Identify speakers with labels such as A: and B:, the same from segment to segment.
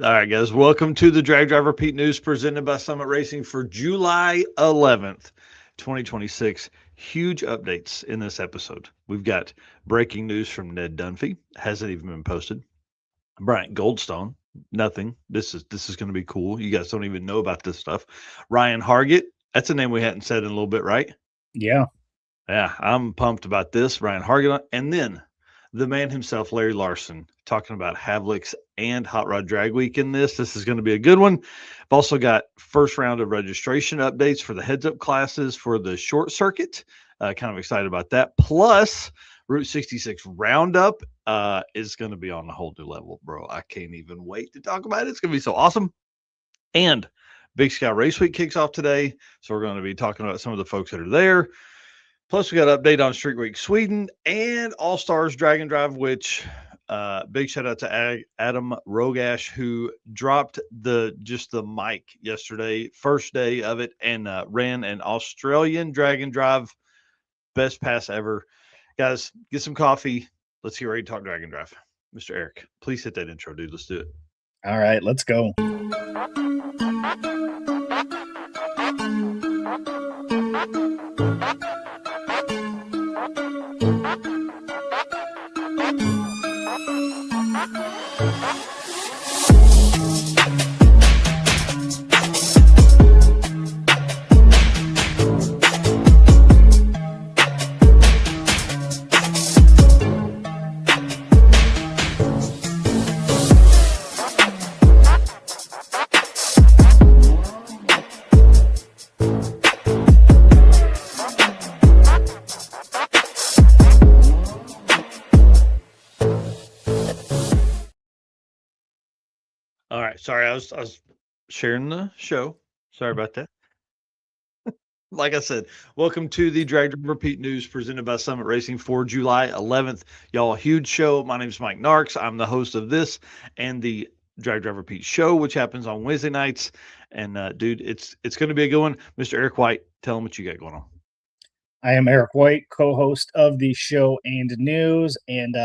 A: All right, guys. Welcome to the Drag Driver Pete News presented by Summit Racing for July 11th, 2026. Huge updates in this episode. We've got breaking news from Ned Dunphy. Hasn't even been posted. Bryant Goldstone. Nothing. This is going to be cool. You guys don't even know about this stuff. Ryan Hargett. That's a name we hadn't said in a little bit, right?
B: Yeah.
A: Yeah, I'm pumped about this. Ryan Hargett. And then the man himself, Larry Larson, talking about Havlik's and Hot Rod Drag Week in this. This is going to be a good one. I've also got first round of registration updates for the heads up classes for the short circuit. Kind of excited about that. Plus, Route 66 Roundup is going to be on a whole new level, bro. I can't even wait to talk about it. It's going to be so awesome. And Big Sky Race Week kicks off today. So we're going to be talking about some of the folks that are there. Plus, we got an update on Street Week Sweden and All Stars Dragon Drive, which big shout out to Adam Rogash, who dropped the mic yesterday, first day of it, and ran an Australian Dragon Drive. Best pass ever. Guys, get some coffee. Let's get ready to talk Dragon Drive. Mr. Eric, please hit that intro, dude. Let's do it.
B: All right, let's go.
A: All right. Sorry, I was sharing the show. Sorry about that. Like I said, welcome to the Drag Driver Repeat News presented by Summit Racing for July 11th. Y'all, a huge show. My name is Mike Narks. I'm the host of this and the Drag Driver Repeat show, which happens on Wednesday nights. And dude, it's going to be a good one. Mr. Eric White, tell them what you got going on.
B: I am Eric White, co-host of the show and news, and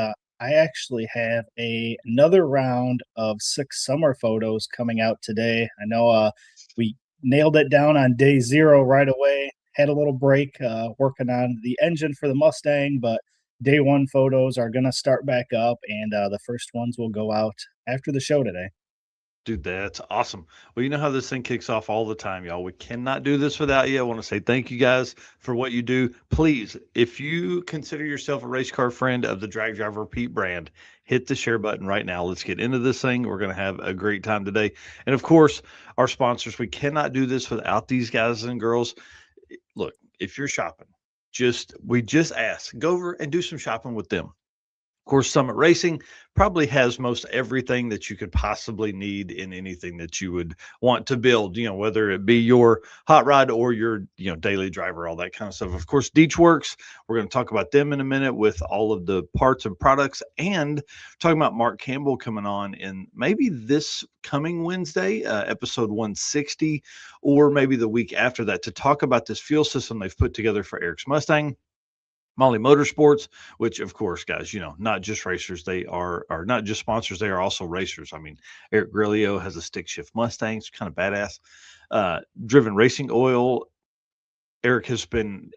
B: I actually have another round of 6 summer photos coming out today. I know we nailed it down on day 0 right away. Had a little break working on the engine for the Mustang, but day 1 photos are going to start back up, and the first ones will go out after the show today.
A: Dude, that's awesome. Well, you know how this thing kicks off all the time, y'all. We cannot do this without you. I want to say thank you guys for what you do. Please, if you consider yourself a race car friend of the Drag Driver Repeat brand, hit the share button right now. Let's get into this thing. We're going to have a great time today. And of course, our sponsors, we cannot do this without these guys and girls. Look, if you're shopping, we just ask, go over and do some shopping with them. Of course, Summit Racing probably has most everything that you could possibly need in anything that you would want to build, whether it be your hot rod or your, daily driver, all that kind of stuff. Of course, Deech Works, we're going to talk about them in a minute with all of the parts and products, and talking about Mark Campbell coming on in maybe this coming Wednesday, episode 160, or maybe the week after that, to talk about this fuel system they've put together for Eric's Mustang. Molly Motorsports, which of course, guys, not just racers, they are not just sponsors, they are also racers. I mean, Eric Grillio has a stick shift Mustang, it's kind of badass. Driven Racing Oil, Eric has been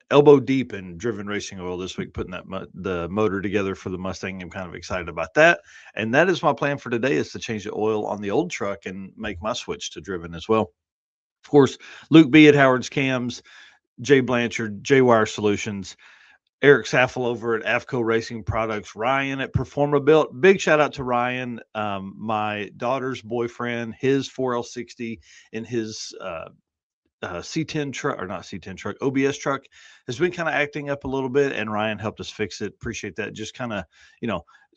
A: elbow deep in Driven Racing Oil this week, putting the motor together for the Mustang. I'm kind of excited about that. And that is my plan for today, is to change the oil on the old truck and make my switch to Driven as well. Of course, Luke B at Howard's Cams, Jay Blanchard, J Wire Solutions, Eric Saffel over at AFCO Racing Products, Ryan at Performa Built. Big shout out to Ryan, my daughter's boyfriend, his 4L60 in his C10 truck, or not C10 truck, OBS truck has been kind of acting up a little bit, and Ryan helped us fix it. Appreciate that. Just kind of,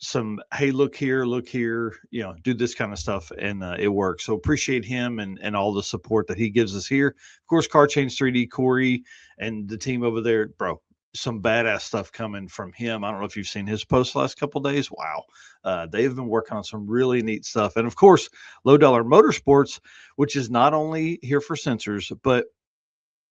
A: some, hey, look here, do this kind of stuff, and it works. So appreciate him and all the support that he gives us here. Of course, Car Change 3D, Corey, and the team over there, bro. Some badass stuff coming from him. I don't know if you've seen his posts the last couple of days. Wow. They've been working on some really neat stuff. And of course, Low Dollar Motorsports, which is not only here for sensors, but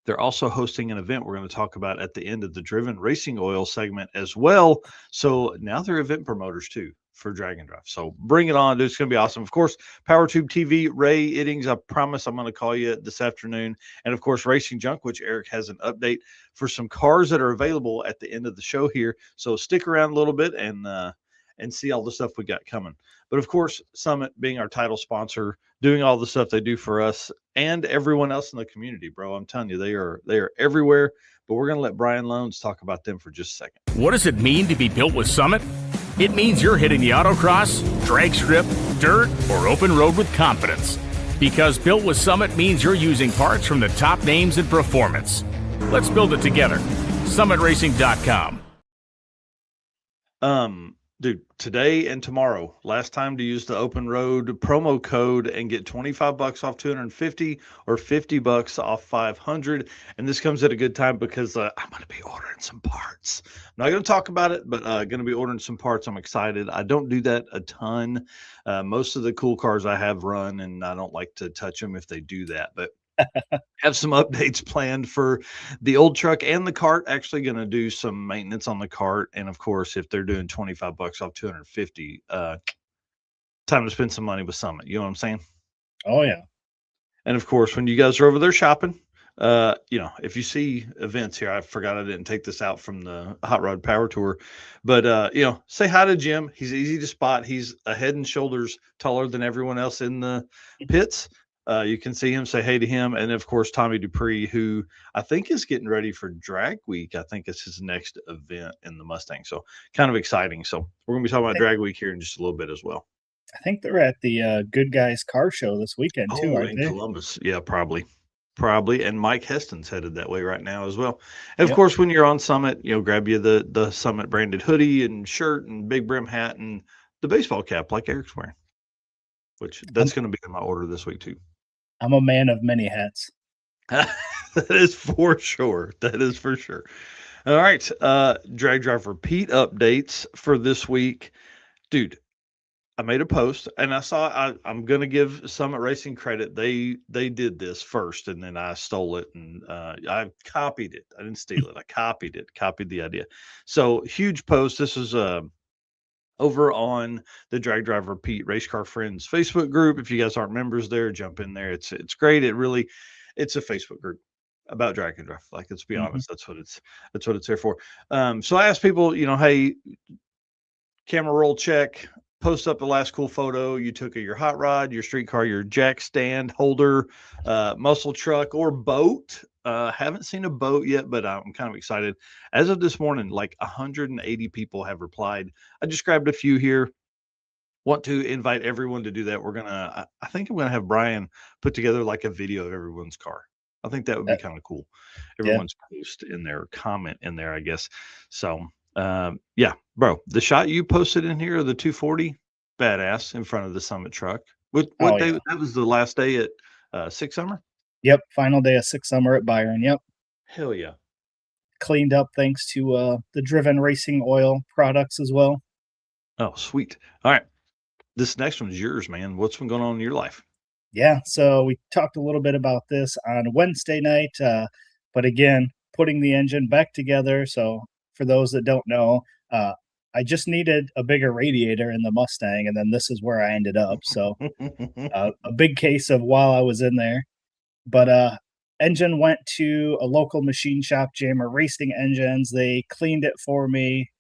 A: they're also hosting an event we're going to talk about at the end of the Driven Racing Oil segment as well. So now they're event promoters too for Dragon Drive. So bring it on. It's going to be awesome. Of course, PowerTube TV, Ray Iddings, I promise I'm going to call you this afternoon. And of course, Racing Junk, which Eric has an update for some cars that are available at the end of the show here. So stick around a little bit and see all the stuff we got coming. But of course, Summit being our title sponsor, doing all the stuff they do for us and everyone else in the community, bro. I'm telling you, they are everywhere. But we're going to let Brian Loans talk about them for just a second.
C: What does it mean to be built with Summit? It means you're hitting the autocross, drag strip, dirt, or open road with confidence. Because built with Summit means you're using parts from the top names in performance. Let's build it together. SummitRacing.com.
A: Dude, today and tomorrow, last time to use the open road promo code and get $25 off 250 or $50 off 500. And this comes at a good time because I'm going to be ordering some parts. I'm not going to talk about it, but going to be ordering some parts. I'm excited. I don't do that a ton. Most of the cool cars I have run, and I don't like to touch them if they do that, but have some updates planned for the old truck and the cart. Actually going to do some maintenance on the cart. And of course, if they're doing $25 off 250, time to spend some money with Summit. You know what I'm saying?
B: Oh yeah.
A: And of course, when you guys are over there shopping, if you see events here, I forgot I didn't take this out from the Hot Rod Power Tour, but say hi to Jim. He's easy to spot. He's a head and shoulders taller than everyone else in the pits. You can see him, say hey to him. And of course, Tommy Dupree, who I think is getting ready for Drag Week. I think it's his next event in the Mustang. So kind of exciting. So we're going to be talking about Drag Week here in just a little bit as well.
B: I think they're at the Good Guys Car Show this weekend too, aren't they?
A: Columbus. Yeah, probably. And Mike Heston's headed that way right now as well. And of course, when you're on Summit, grab you the Summit branded hoodie and shirt and big brim hat and the baseball cap like Eric's wearing, which that's going to be in my order this week too.
B: I'm a man of many hats.
A: That is for sure. All right. Drag Drive Repeat updates for this week. Dude, I made a post and I saw I'm going to give Summit Racing credit. They did this first and then I stole it and I copied it. I didn't steal it. I copied the idea. So huge post. This is over on the Drag Drive Repeat Race Car Friends Facebook group. If you guys aren't members there, jump in there. It's great. It's a Facebook group about drag and drive. Like, let's be honest, that's what it's there for. So I asked people, hey, camera roll check, post up the last cool photo you took of your hot rod, your street car, your jack stand holder, muscle truck, or boat. Haven't seen a boat yet, but I'm kind of excited. As of this morning, like 180 people have replied. I just grabbed a few here. Want to invite everyone to do that. I think I'm going to have Brian put together like a video of everyone's car. I think that would be kind of cool. Everyone's post in there, comment in there, I guess. So, bro, the shot you posted in here of the 240, badass in front of the Summit truck. What day? Yeah. That was the last day at Six Summer?
B: Yep, final day of Six Summer at Byron. Yep.
A: Hell yeah.
B: Cleaned up thanks to the Driven Racing Oil products as well.
A: Oh, sweet. All right. This next one's yours, man. What's been going on in your life?
B: Yeah, so we talked a little bit about this on Wednesday night, but again, putting the engine back together. So for those that don't know, I just needed a bigger radiator in the Mustang, and then this is where I ended up. So a big case of while I was in there. But engine went to a local machine shop, Jammer Racing Engines. They cleaned it for me.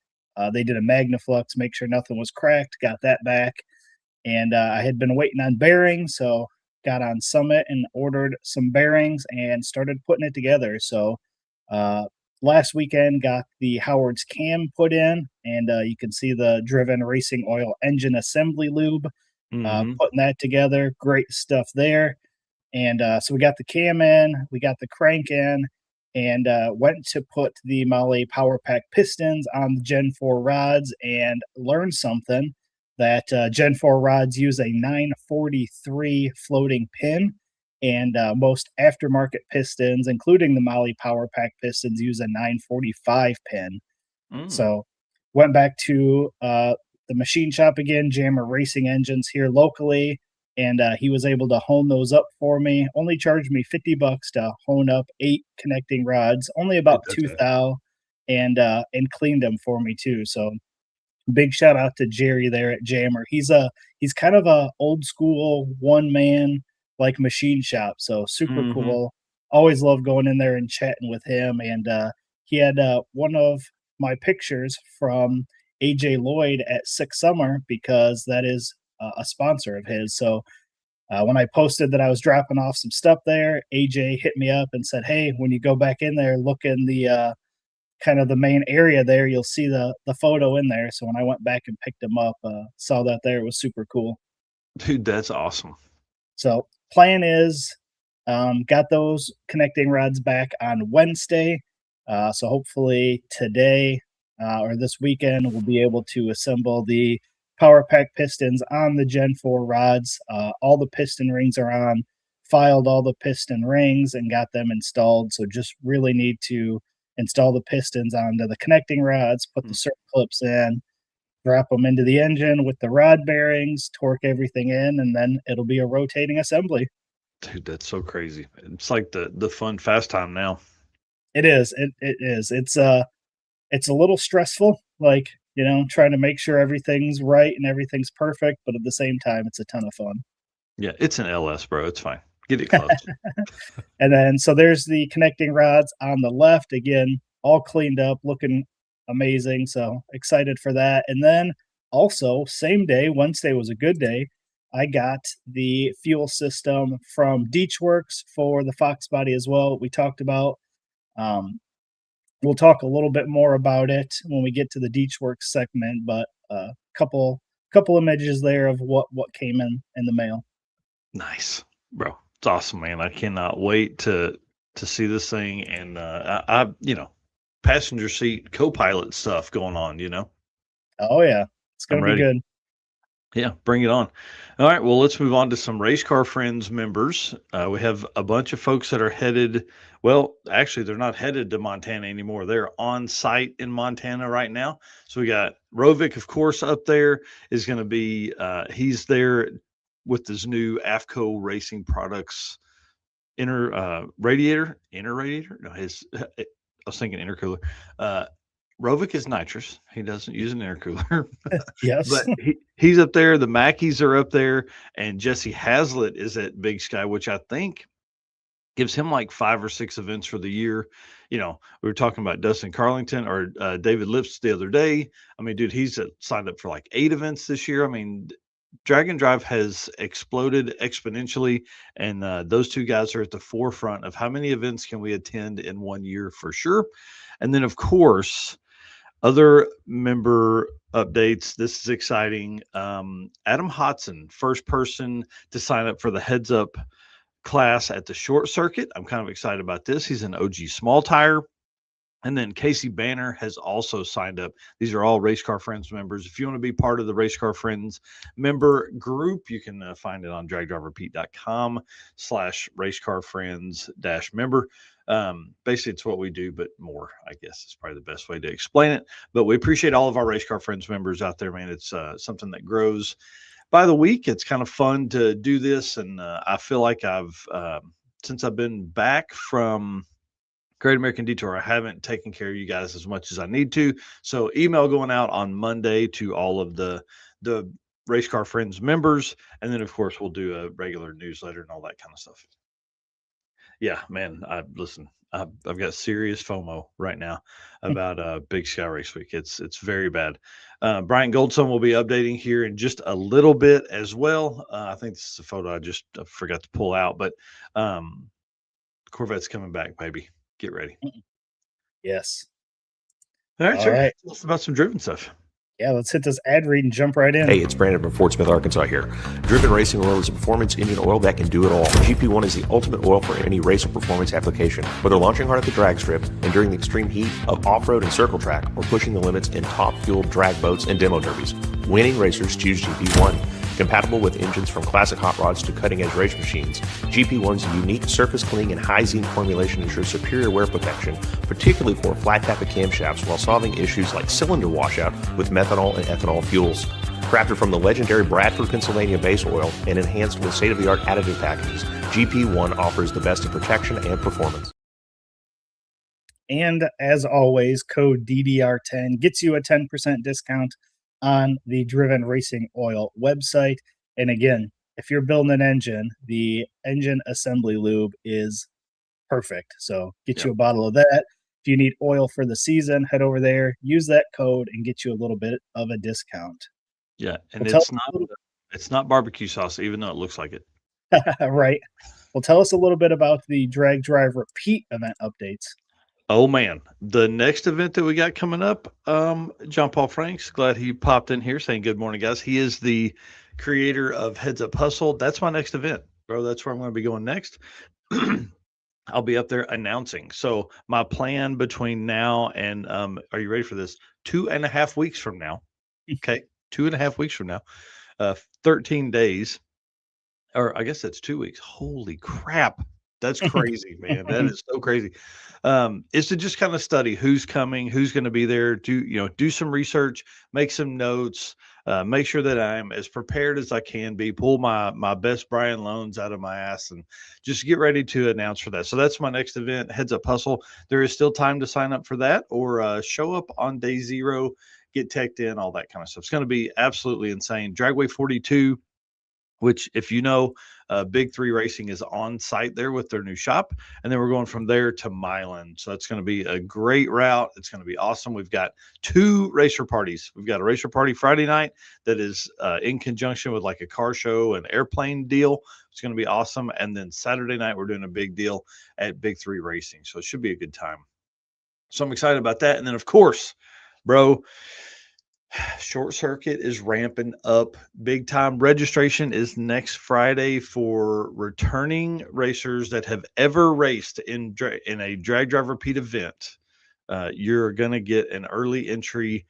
B: They did a Magnaflux, make sure nothing was cracked, got that back. And I had been waiting on bearings, so got on Summit and ordered some bearings and started putting it together. So last weekend, got the Howard's cam put in, and you can see the Driven Racing Oil engine assembly lube, putting that together. Great stuff there. And so we got the cam in, we got the crank in, and went to put the Mahle Power Pack pistons on the Gen 4 rods and learned something that Gen 4 rods use a 943 floating pin, and most aftermarket pistons, including the Mahle Power Pack pistons, use a 945 pin. So went back to the machine shop again, Jammer Racing Engines here locally, and he was able to hone those up for me. Only charged me $50 to hone up 8 connecting rods, only about 2 thou, and cleaned them for me too. So big shout out to Jerry there at Jammer. He's kind of a old school one man like machine shop, so super cool. Always love going in there and chatting with him. And he had one of my pictures from AJ Lloyd at Six Summer because that is a sponsor of his. So when I posted that I was dropping off some stuff there, AJ hit me up and said, "Hey, when you go back in there, look in the kind of the main area there. You'll see the photo in there." So when I went back and picked him up, saw that there. It was super cool.
A: Dude, that's awesome.
B: So plan is got those connecting rods back on Wednesday. So hopefully today or this weekend, we'll be able to assemble the Power Pack pistons on the Gen 4 rods. All the piston rings are on, filed all the piston rings and got them installed. So just really need to install the pistons onto the connecting rods, put the circ clips in, drop them into the engine with the rod bearings, torque everything in, and then it'll be a rotating assembly.
A: Dude, that's so crazy. It's like the fun fast time now.
B: It is. It is. It's a little stressful, like, trying to make sure everything's right and everything's perfect, but at the same time, it's a ton of fun.
A: Yeah, it's an LS, bro. It's fine. Get it close.
B: And then, so there's the connecting rods on the left. Again, all cleaned up, looking amazing. So excited for that. And then also, same day, Wednesday was a good day. I got the fuel system from Deechworks for the Fox body as well. We talked about. We'll talk a little bit more about it when we get to the Deechworks segment, but a couple images there of what came in the mail.
A: Nice, bro. It's awesome, man. I cannot wait to see this thing. And I passenger seat co-pilot stuff going on,
B: Oh yeah, it's gonna be good.
A: Yeah, bring it on. All right, well, let's move on to some Race Car Friends members. We have a bunch of folks that are headed. Well, actually, they're not headed to Montana anymore. They're on site in Montana right now. So we got Rovic, of course, up there is going to be. He's there with his new AFCO Racing Products inner radiator. No, I was thinking intercooler. Rovic is nitrous. He doesn't use an intercooler.
B: Yes.
A: But he's up there. The Mackeys are up there. And Jesse Hazlitt is at Big Sky, which I think gives him like 5 or 6 events for the year. We were talking about Dustin Carlington or David Lips the other day. I mean, dude, he's signed up for like 8 events this year. I mean, Drag and Drive has exploded exponentially. And those two guys are at the forefront of how many events can we attend in 1 year for sure. And then, of course, other member updates. This is exciting. Adam Hodson, first person to sign up for the Heads Up class at the short circuit. I'm kind of excited about this. He's an OG small tire. And then Casey Banner has also signed up. These are all Race Car Friends members. If you want to be part of the Race Car Friends member group, you can find it on dragdriverpete.com/racecarfriends-member. Basically, it's what we do, but more, I guess, is probably the best way to explain it. But we appreciate all of our Race Car Friends members out there, man. It's something that grows by the week. It's kind of fun to do this. And I feel like since I've been back from Great American Detour, I haven't taken care of you guys as much as I need to. So email going out on Monday to all of the Race Car Friends members. And then, of course, we'll do a regular newsletter and all that kind of stuff. Yeah, man, I've got serious FOMO right now about Big Sky Race Week. It's very bad. Bryant Goldstone will be updating here in just a little bit as well. I think this is a photo I forgot to pull out, but Corvette's coming back, baby. Get ready.
B: Yes.
A: All right, sir. Right. Tell us about some driven stuff.
B: Yeah, let's hit this ad read and jump right in.
D: Hey, it's Brandon from Fort Smith, Arkansas here. Driven Racing Oil is a performance engine oil that can do it all. GP1 is the ultimate oil for any race or performance application. Whether launching hard at the drag strip, enduring the extreme heat of off-road and circle track, or pushing the limits in top-fueled drag boats and demo derbies, winning racers choose GP1. Compatible with engines from classic hot rods to cutting-edge race machines, GP1's unique surface cleaning and high zinc formulation ensures superior wear protection, particularly for flat tappet camshafts, while solving issues like cylinder washout with methanol and ethanol fuels. Crafted from the legendary Bradford, Pennsylvania base oil and enhanced with state-of-the-art additive packages, GP1 offers the best in protection and performance.
B: And as always, code DDR10 gets you a 10% discount on the Driven Racing Oil website. And again, if you're building an engine, the engine assembly lube is perfect. So get you a bottle of that. If you need oil for the season, head over there, use that code, and get you a little bit of a discount.
A: Yeah, and
B: Well,
A: it's not barbecue sauce, even though it looks like it.
B: right. Well, tell us a little bit about the Drag Drive Repeat event updates.
A: Oh man, the next event that we got coming up, John Paul Franks, glad he popped in here saying good morning, guys. He is the creator of Heads Up Hustle. That's my next event, bro. That's where I'm going to be going next. I'll be up there announcing. So my plan between now and are you ready for this? 2.5 weeks from now. Okay, 2.5 weeks from now, 13 days, or I guess that's 2 weeks. Holy crap. That's crazy, man. That is so crazy. Is to just kind of study who's coming, who's going to be there, do some research, make some notes, make sure that I'm as prepared as I can be, pull my best Brian loans out of my ass and just get ready to announce for that. So that's my next event, Heads Up Hustle. There is still time to sign up for that or show up on day 0, get teched in, all that kind of stuff. It's going to be absolutely insane. Dragway 42, which if you know, Big 3 Racing is on site there with their new shop. And then we're going from there to Milan. So it's going to be a great route. It's going to be awesome. We've got 2 racer parties. We've got a racer party Friday night that is in conjunction with like a car show and airplane deal. It's going to be awesome. And then Saturday night, we're doing a big deal at Big 3 Racing. So it should be a good time. So I'm excited about that. And then, of course, bro, Short Circuit is ramping up big time. Registration is next Friday for returning racers that have ever raced in a Drag Drive Repeat event. You're going to get an early entry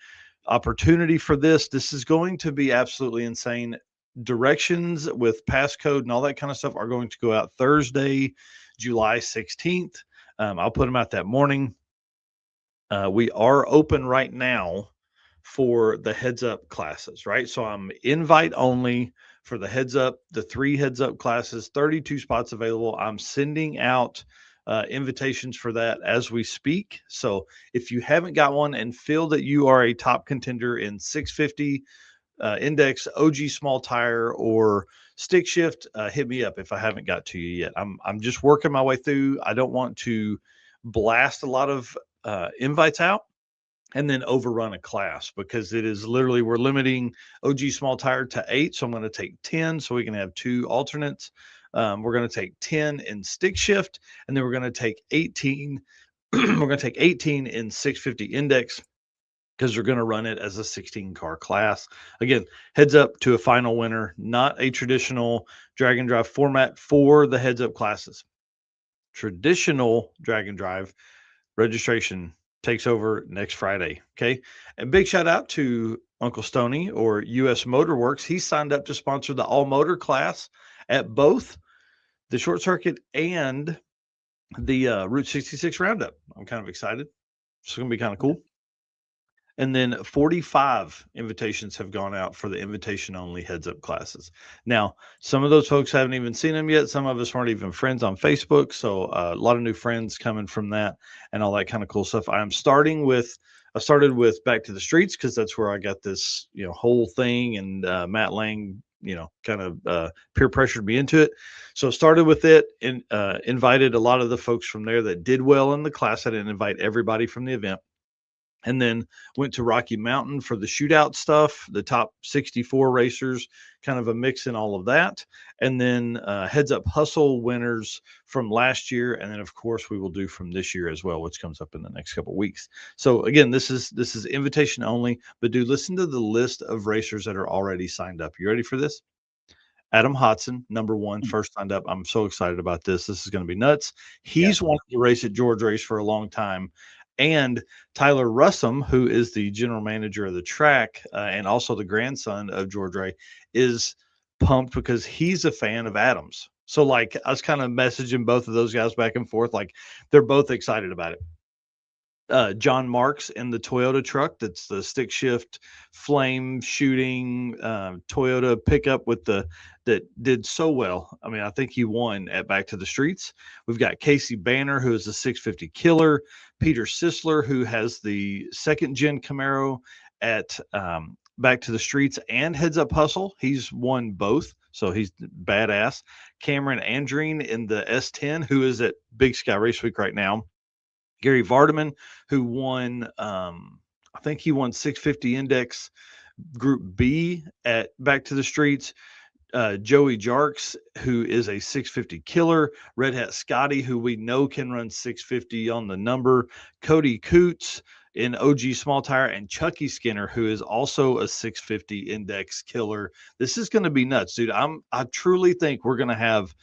A: opportunity for this. This is going to be absolutely insane. Directions with passcode and all that kind of stuff are going to go out Thursday, July 16th. I'll put them out that morning. We are open right now for the heads up classes, right? So I'm invite only for the heads up, the 3 heads up classes, 32 spots available. I'm sending out invitations for that as we speak. So if you haven't got one and feel that you are a top contender in 650 index, OG small tire, or stick shift, hit me up if I haven't got to you yet. I'm just working my way through. I don't want to blast a lot of invites out and then overrun a class because it is literally, we're limiting OG small tire to 8. So I'm going to take 10 so we can have 2 alternates. We're going to take 10 in stick shift, and then we're going to take 18. We're going to take 18 in 650 index because we're going to run it as a 16 car class. Again, heads up to a final winner, not a traditional drag and drive format for the heads up classes. Traditional drag and drive registration takes over next Friday. Okay. And big shout out to Uncle Stoney or US Motor Works. He signed up to sponsor the all motor class at both the Short Circuit and the Route 66 Roundup. I'm kind of excited. It's going to be kind of cool. And then 45 invitations have gone out for the invitation only heads up classes. Now, some of those folks haven't even seen them yet. Some of us weren't even friends on Facebook. So a lot of new friends coming from that and all that kind of cool stuff. I started with Back to the Streets because that's where I got this, whole thing. And Matt Lang, kind of peer pressured me into it. So started with it and invited a lot of the folks from there that did well in the class. I didn't invite everybody from the event. And then went to Rocky Mountain for the shootout stuff, the top 64 racers, kind of a mix in all of that. And then heads up hustle winners from last year. And then, of course, we will do from this year as well, which comes up in the next couple of weeks. So again, this is invitation only, but do listen to the list of racers that are already signed up. You ready for this? Adam Hodson, number 1, first signed up. I'm so excited about this. This is going to be nuts. He's wanted to race at George Race for a long time. And Tyler Russum, who is the general manager of the track and also the grandson of George Ray, is pumped because he's a fan of Adams. So, like, I was kind of messaging both of those guys back and forth. Like, they're both excited about it. John Marks in the Toyota truck. That's the stick shift flame shooting Toyota pickup that did so well. I mean, I think he won at Back to the Streets. We've got Casey Banner, who is a 650 killer. Peter Sisler, who has the second gen Camaro at Back to the Streets and Heads Up Hustle. He's won both, so he's badass. Cameron Andreen in the S10, who is at Big Sky Race Week right now. Gary Vardaman, who won, I think he won 650 Index Group B at Back to the Streets. Joey Jarks, who is a 650 killer. Red Hat Scotty, who we know can run 650 on the number. Cody Coots in OG Small Tire, and Chucky Skinner, who is also a 650 Index killer. This is going to be nuts, dude. I truly think we're going to have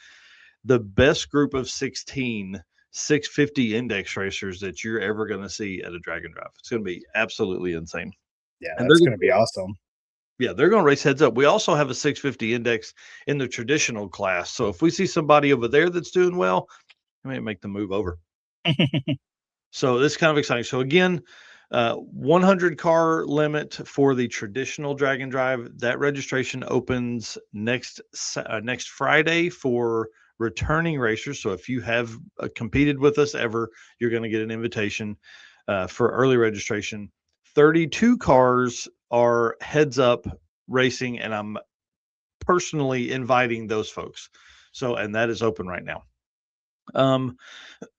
A: the best group of 16 650 Index racers that you're ever going to see at a Dragon Drive. It's going to be absolutely insane.
B: Yeah, that's going to be awesome.
A: Yeah, they're going to race Heads Up. We also have a 650 Index in the traditional class. So if we see somebody over there that's doing well, we may make the move over. So it's kind of exciting. So again, 100 car limit for the traditional Dragon Drive. That registration opens next Friday for returning racers. So if you have competed with us ever, you're going to get an invitation for early registration. 32 cars are Heads Up racing, and I'm personally inviting those folks. So, and that is open right now.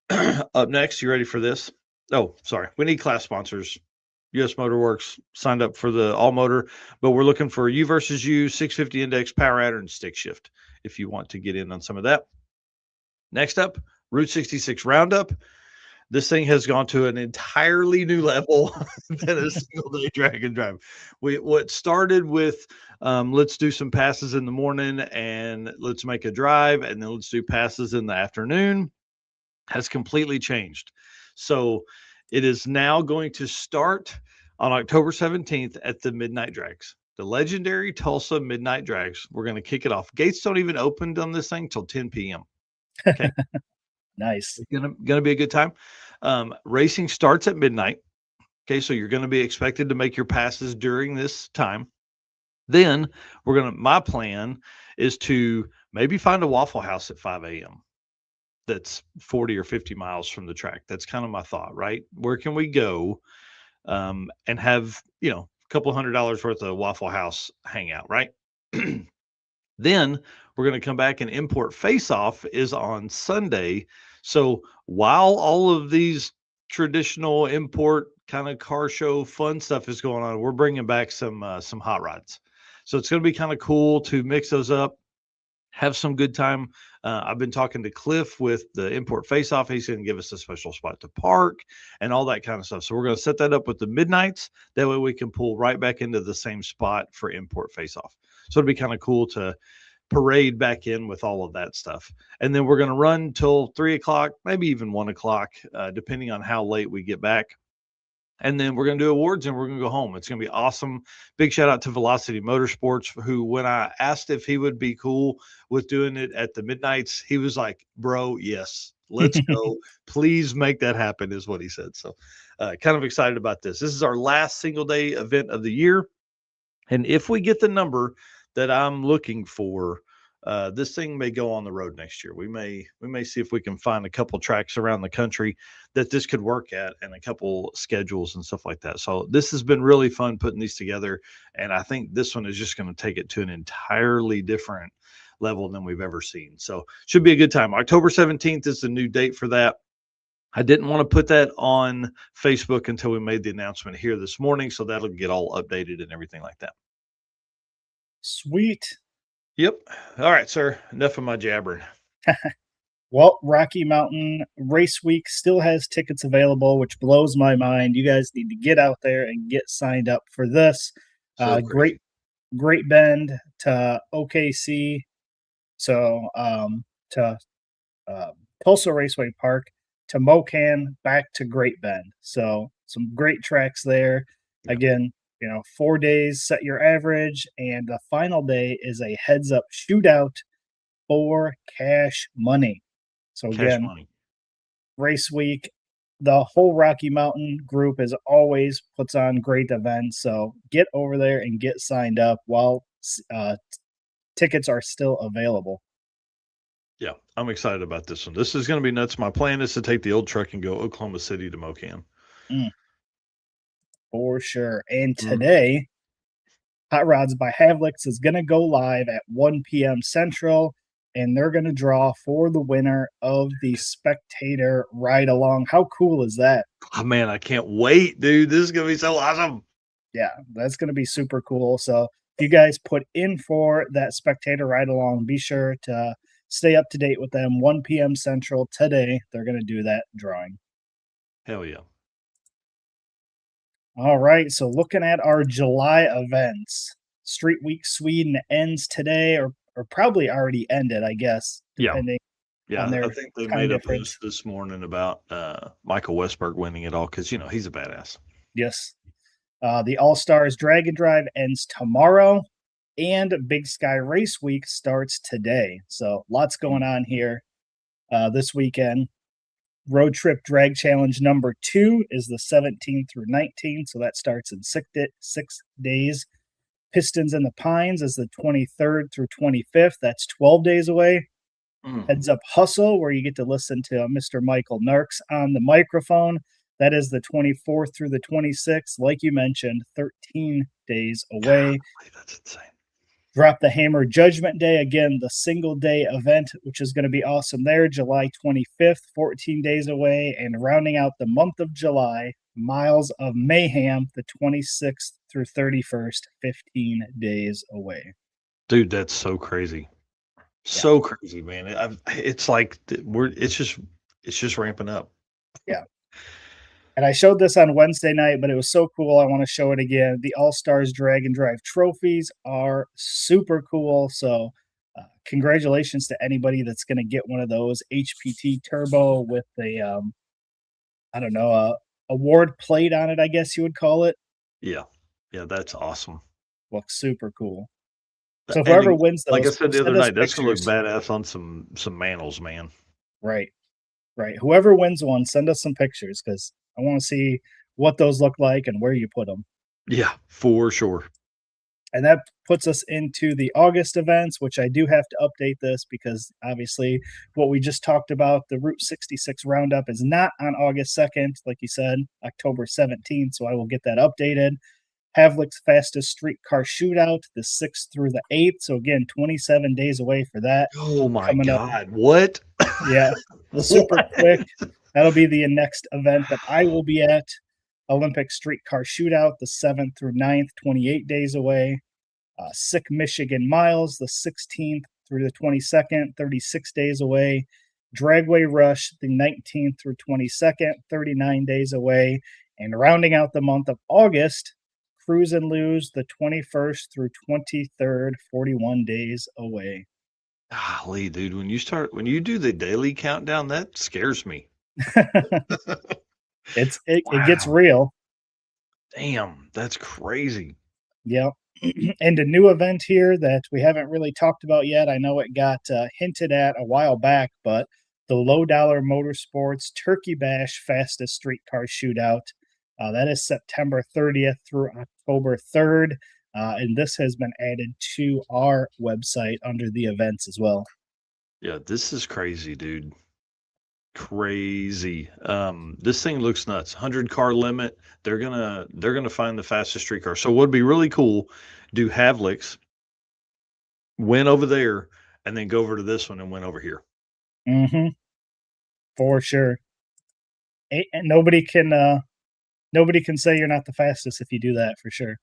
A: Up next, you ready for this? Oh, sorry. We need class sponsors. US Motor Works signed up for the all motor, but we're looking for U versus U, 650 Index, Power Adder, and Stick Shift if you want to get in on some of that. Next up, Route 66 Roundup. This thing has gone to an entirely new level than a single day Dragon Drive. What started with let's do some passes in the morning and let's make a drive, and then let's do passes in the afternoon, has completely changed. So it is now going to start on October 17th at the Midnight Drags, the legendary Tulsa Midnight Drags. We're going to kick it off. Gates don't even open on this thing till 10 p.m. Okay.
B: Nice.
A: It's gonna be a good time. Racing starts at midnight. Okay, so you're going to be expected to make your passes during this time. Then my plan is to maybe find a Waffle House at 5 a.m. that's 40 or 50 miles from the track. That's kind of my thought, right? Where can we go and have, a couple $100 worth of Waffle House hangout, right? Then we're going to come back, and Import Face-Off is on Sunday. So while all of these traditional import kind of car show fun stuff is going on, we're bringing back some hot rods. So it's going to be kind of cool to mix those up, have some good time. I've been talking to Cliff with the Import Face-Off. He's going to give us a special spot to park and all that kind of stuff. So we're going to set that up with the midnights. That way we can pull right back into the same spot for Import Face-Off. So it'd be kind of cool to parade back in with all of that stuff. And then we're going to run till 3 o'clock, maybe even 1 o'clock, depending on how late we get back. And then we're going to do awards and we're going to go home. It's going to be awesome. Big shout out to Velocity Motorsports, who, when I asked if he would be cool with doing it at the midnights, he was like, bro, yes, let's go. Please make that happen, is what he said. So kind of excited about this. This is our last single day event of the year. And if we get the number that I'm looking for, this thing may go on the road next year. We may see if we can find a couple tracks around the country that this could work at, and a couple schedules and stuff like that. So this has been really fun putting these together, and I think this one is just going to take it to an entirely different level than we've ever seen. So should be a good time. October 17th is the new date for that. I didn't want to put that on Facebook until we made the announcement here this morning, so that'll get all updated and everything like that.
B: Sweet.
A: Yep. All right, sir. Enough of my jabbering.
B: Well, Rocky Mountain Race Week still has tickets available, which blows my mind. You guys need to get out there and get signed up for this. Great Bend to OKC, so to Tulsa Raceway Park, to Mocan, back to Great Bend. So some great tracks there. Yeah. Again, 4 days, set your average, and the final day is a heads up shootout for cash money. So again, Race Week, the whole Rocky Mountain group as always puts on great events. So get over there and get signed up while tickets are still available.
A: Yeah, I'm excited about this one. This is going to be nuts. My plan is to take the old truck and go Oklahoma City to Mocan.
B: For sure. And today, Hot Rods by Havlik is going to go live at 1 p.m. Central, and they're going to draw for the winner of the spectator ride along. How cool is that?
A: Oh, man, I can't wait, dude. This is going to be so awesome.
B: Yeah, that's going to be super cool. So if you guys put in for that spectator ride along, be sure to stay up to date with them. 1 p.m. Central today. They're going to do that drawing.
A: Hell yeah.
B: All right, so looking at our July events, Street Week Sweden ends today, or probably already ended, I guess, depending on their
A: I think they
B: time
A: made a
B: difference.
A: post this morning about Michael Westberg winning it all because, he's a badass.
B: Yes. The All-Stars Dragon Drive ends tomorrow, and Big Sky Race Week starts today. So lots going on here this weekend. Road Trip Drag Challenge number 2 is the 17th through 19th, so that starts in 6 days. Pistons in the Pines is the 23rd through 25th. That's 12 days away. Heads Up Hustle, where you get to listen to Mr. Michael Narks on the microphone. That is the 24th through the 26th. Like you mentioned, 13 days away.
A: God, that's insane.
B: Drop the Hammer Judgment Day, again, the single day event, which is going to be awesome there, July 25th, 14 days away. And rounding out the month of July, Miles of Mayhem, the 26th through 31st, 15 days away.
A: Dude, that's so crazy. So crazy, man. It's like it's just ramping up.
B: Yeah. And I showed this on Wednesday night, but it was so cool. I want to show it again. The All-Stars Dragon Drive trophies are super cool. So congratulations to anybody that's going to get one of those HPT Turbo with a, award plate on it, I guess you would call it.
A: Yeah. Yeah, that's awesome.
B: Looks super cool. So whoever wins those,
A: like I said the other night, that's going to look
B: pictures.
A: badass on some mantles, man.
B: Right. Whoever wins one, send us some pictures because I want to see what those look like and where you put them.
A: Yeah, for sure.
B: And that puts us into the August events, which I do have to update this because obviously what we just talked about, the Route 66 Roundup, is not on August 2nd, like you said, October 17th. So I will get that updated. Havlik's Fastest Streetcar Shootout, the 6th through the 8th. So again, 27 days away for that.
A: Oh my God. What?
B: Yeah. Super quick. That'll be the next event that I will be at. Olympic Streetcar Shootout, the 7th through 9th, 28 days away. Sick Michigan Miles, the 16th through the 22nd, 36 days away. Dragway Rush, the 19th through 22nd, 39 days away. And rounding out the month of August, Cruise and Lose, the 21st through 23rd, 41 days away.
A: Golly, dude, when you do the daily countdown, that scares me.
B: It gets real.
A: Damn, that's crazy.
B: Yep. And a new event here that we haven't really talked about yet. I know it got hinted at a while back, but the Low Dollar Motorsports Turkey Bash Fastest Streetcar Shootout. That is September 30th through October 3rd. And this has been added to our website under the events as well.
A: Yeah, this is crazy, dude. Crazy. This thing looks nuts. 100 car limit. They're gonna find the fastest streetcar. So what'd be really cool, do Havlik's, win over there, and then go over to this one and win over here.
B: Mm-hmm. For sure. And nobody can say you're not the fastest if you do that, for sure.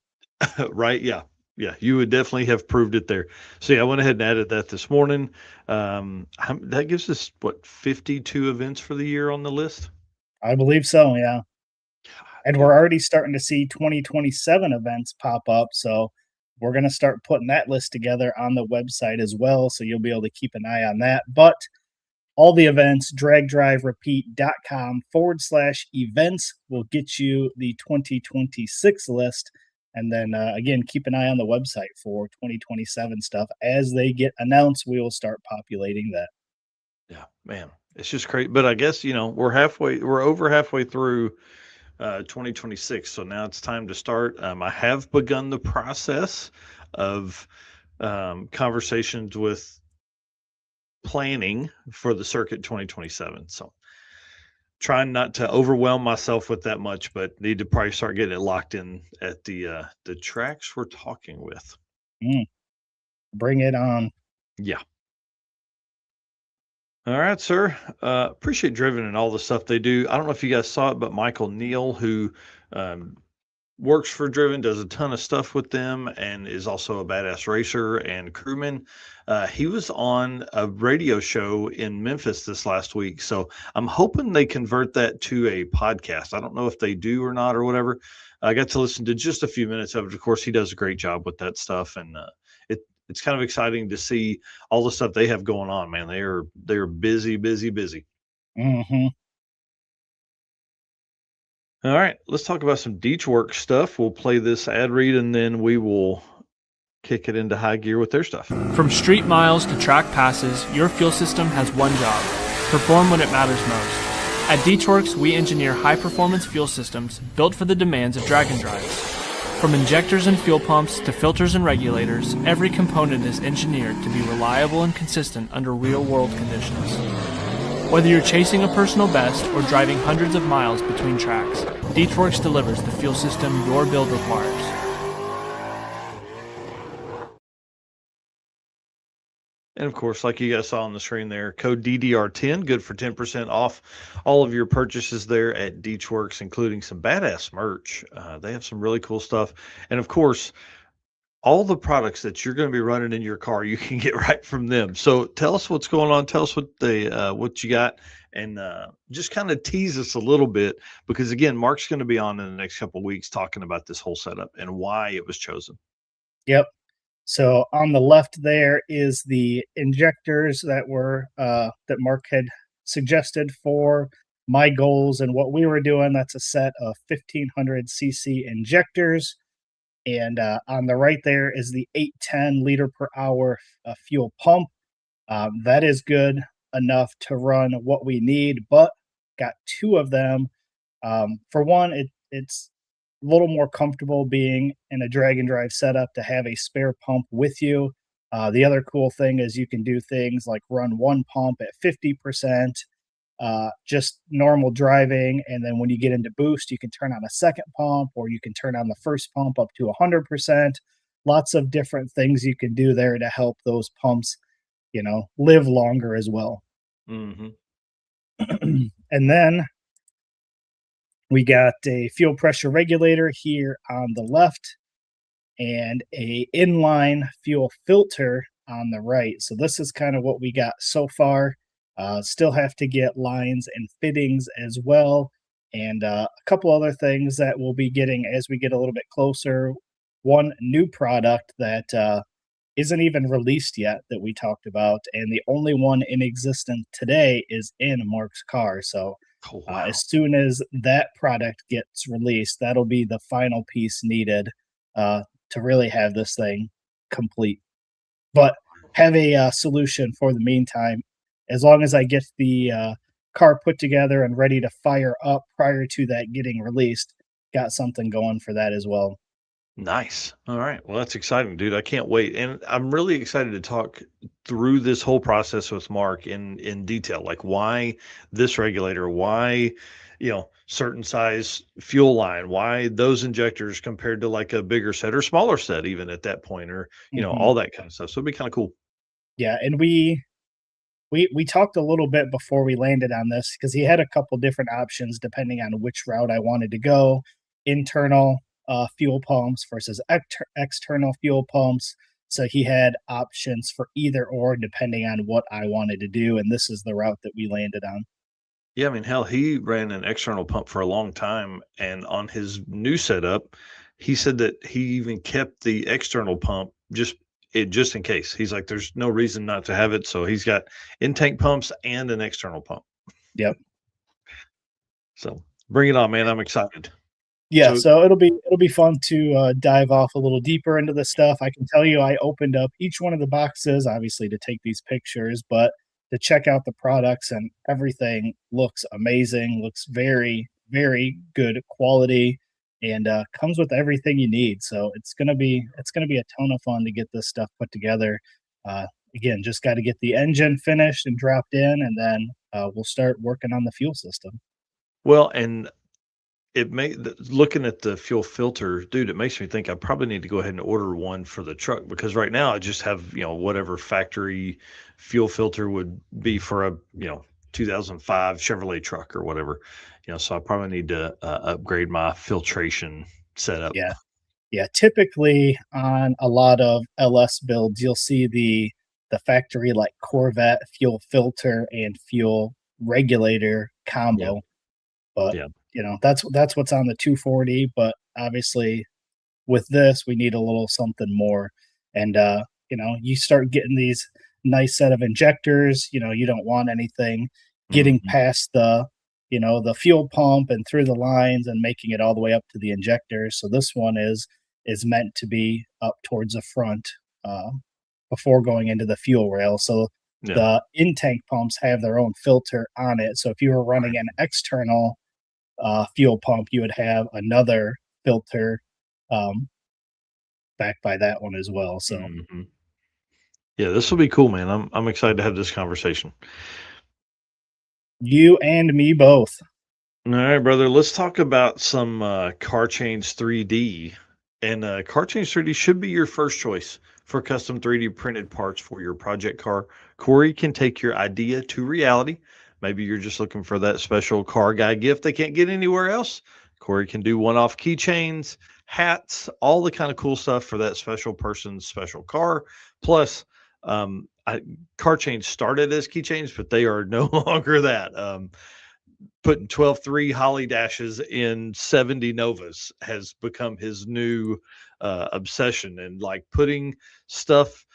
A: Right? Yeah. Yeah, you would definitely have proved it there. So yeah, I went ahead and added that this morning. That gives us 52 events for the year on the list?
B: I believe so, yeah. And we're already starting to see 2027 events pop up, so we're going to start putting that list together on the website as well, so you'll be able to keep an eye on that. But all the events, dragdriverepeat.com/events will get you the 2026 list. And then, again, keep an eye on the website for 2027 stuff. As they get announced, we will start populating that.
A: Yeah, man, it's just crazy. But I guess, we're over halfway through 2026. So now it's time to start. I have begun the process of conversations with planning for the circuit 2027. So trying not to overwhelm myself with that much, but need to probably start getting it locked in at the tracks we're talking with.
B: Bring it on.
A: Yeah. All right, sir. Appreciate Driven and all the stuff they do. I don't know if you guys saw it, but Michael Neal, who um, works for Driven, does a ton of stuff with them, and is also a badass racer and crewman. He was on a radio show in Memphis this last week, so I'm hoping they convert that to a podcast. I don't know if they do or not or whatever. I got to listen to just a few minutes of it. Of course, he does a great job with that stuff, and it's kind of exciting to see all the stuff they have going on. Man, they're busy, busy, busy.
B: Mm-hmm.
A: All right, let's talk about some Deech Work stuff. We'll play this ad read and then we will kick it into high gear with their stuff.
E: From street miles to track passes, your fuel system has one job: perform when it matters most. At Deechworks, we engineer high-performance fuel systems built for the demands of drag and drives. From injectors and fuel pumps to filters and regulators, every component is engineered to be reliable and consistent under real-world conditions. Whether you're chasing a personal best or driving hundreds of miles between tracks, Deechworks delivers the fuel system your build requires.
A: And of course, like you guys saw on the screen there, code DDR10, good for 10% off all of your purchases there at Deechworks, including some badass merch. They have some really cool stuff. And of course, all the products that you're going to be running in your car, you can get right from them. So tell us what's going on. Tell us what you got, and just kind of tease us a little bit, because again, Mark's going to be on in the next couple of weeks talking about this whole setup and why it was chosen.
B: Yep. So on the left there is the injectors that were that Mark had suggested for my goals and what we were doing. That's a set of 1500 cc injectors. And on the right there is the 810 liter per hour fuel pump. That is good enough to run what we need, but got two of them. For one, it's a little more comfortable being in a drag and drive setup to have a spare pump with you. The other cool thing is you can do things like run one pump at 50%, just normal driving, and then when you get into boost, you can turn on a second pump, or you can turn on the first pump up to 100%. Lots of different things you can do there to help those pumps, live longer as well.
A: Mm-hmm.
B: And then we got a fuel pressure regulator here on the left and a inline fuel filter on the right. So this is kind of what we got so far. Still have to get lines and fittings as well, and a couple other things that we'll be getting as we get a little bit closer. One new product that isn't even released yet that we talked about, and the only one in existence today is in Mark's car. So as soon as that product gets released, that'll be the final piece needed to really have this thing complete. But have a solution for the meantime. As long as I get the car put together and ready to fire up prior to that getting released, got something going for that as well.
A: Nice. All right. Well, that's exciting, dude. I can't wait. And I'm really excited to talk through this whole process with Mark in detail, like why this regulator, why, certain size fuel line, why those injectors compared to like a bigger set or smaller set, even at that point, or, all that kind of stuff. So it'd be kind of cool.
B: Yeah. And we talked a little bit before we landed on this, because he had a couple different options depending on which route I wanted to go. Internal fuel pumps versus external fuel pumps. So he had options for either or depending on what I wanted to do. And this is the route that we landed on.
A: Yeah, I mean, hell, he ran an external pump for a long time. And on his new setup, he said that he even kept the external pump just in case. He's like, there's no reason not to have it. So he's got in-tank pumps and an external pump.
B: Yep.
A: So bring it on, man. I'm excited.
B: Yeah, so it'll be fun to dive off a little deeper into this stuff. I can tell you I opened up each one of the boxes, obviously to take these pictures, but to check out the products, and everything looks amazing, looks very, very good quality, and comes with everything you need. So it's gonna be a ton of fun to get this stuff put together. Again, just got to get the engine finished and dropped in, and then we'll start working on the fuel system.
A: Well, and looking at the fuel filter, dude, it makes me think I probably need to go ahead and order one for the truck because right now I just have, whatever factory fuel filter would be for a, 2005 Chevrolet truck or whatever. So I probably need to upgrade my filtration setup.
B: Yeah. Yeah, typically on a lot of LS builds, you'll see the factory like Corvette fuel filter and fuel regulator
A: Yeah.
B: combo. But
A: Yeah.
B: that's what's on the 240. But obviously, with this, we need a little something more. And you start getting these nice set of injectors. You don't want anything getting
A: Mhm.
B: past the fuel pump and through the lines and making it all the way up to the injector. So this one is meant to be up towards the front uh, before going into the fuel rail. So
A: Yeah.
B: the in tank pumps have their own filter on it. So if you were running an external fuel pump, you would have another filter um, backed by that one as well. So
A: Mhm. Yeah, this will be cool, man. I'm excited to have this conversation.
B: you and me both.
A: All right, brother. Let's talk about some Car Change 3D. And Car Change 3D should be your first choice for custom 3D printed parts for your project car. Corey can take your idea to reality. Maybe you're just looking for that special car guy gift they can't get anywhere else. Corey can do one off keychains, hats, all the kind of cool stuff for that special person's special car. Plus, Car Change started as keychains, but they are no longer that. Putting 12.3 Holly dashes in 70 Novas has become his new obsession, and like putting stuff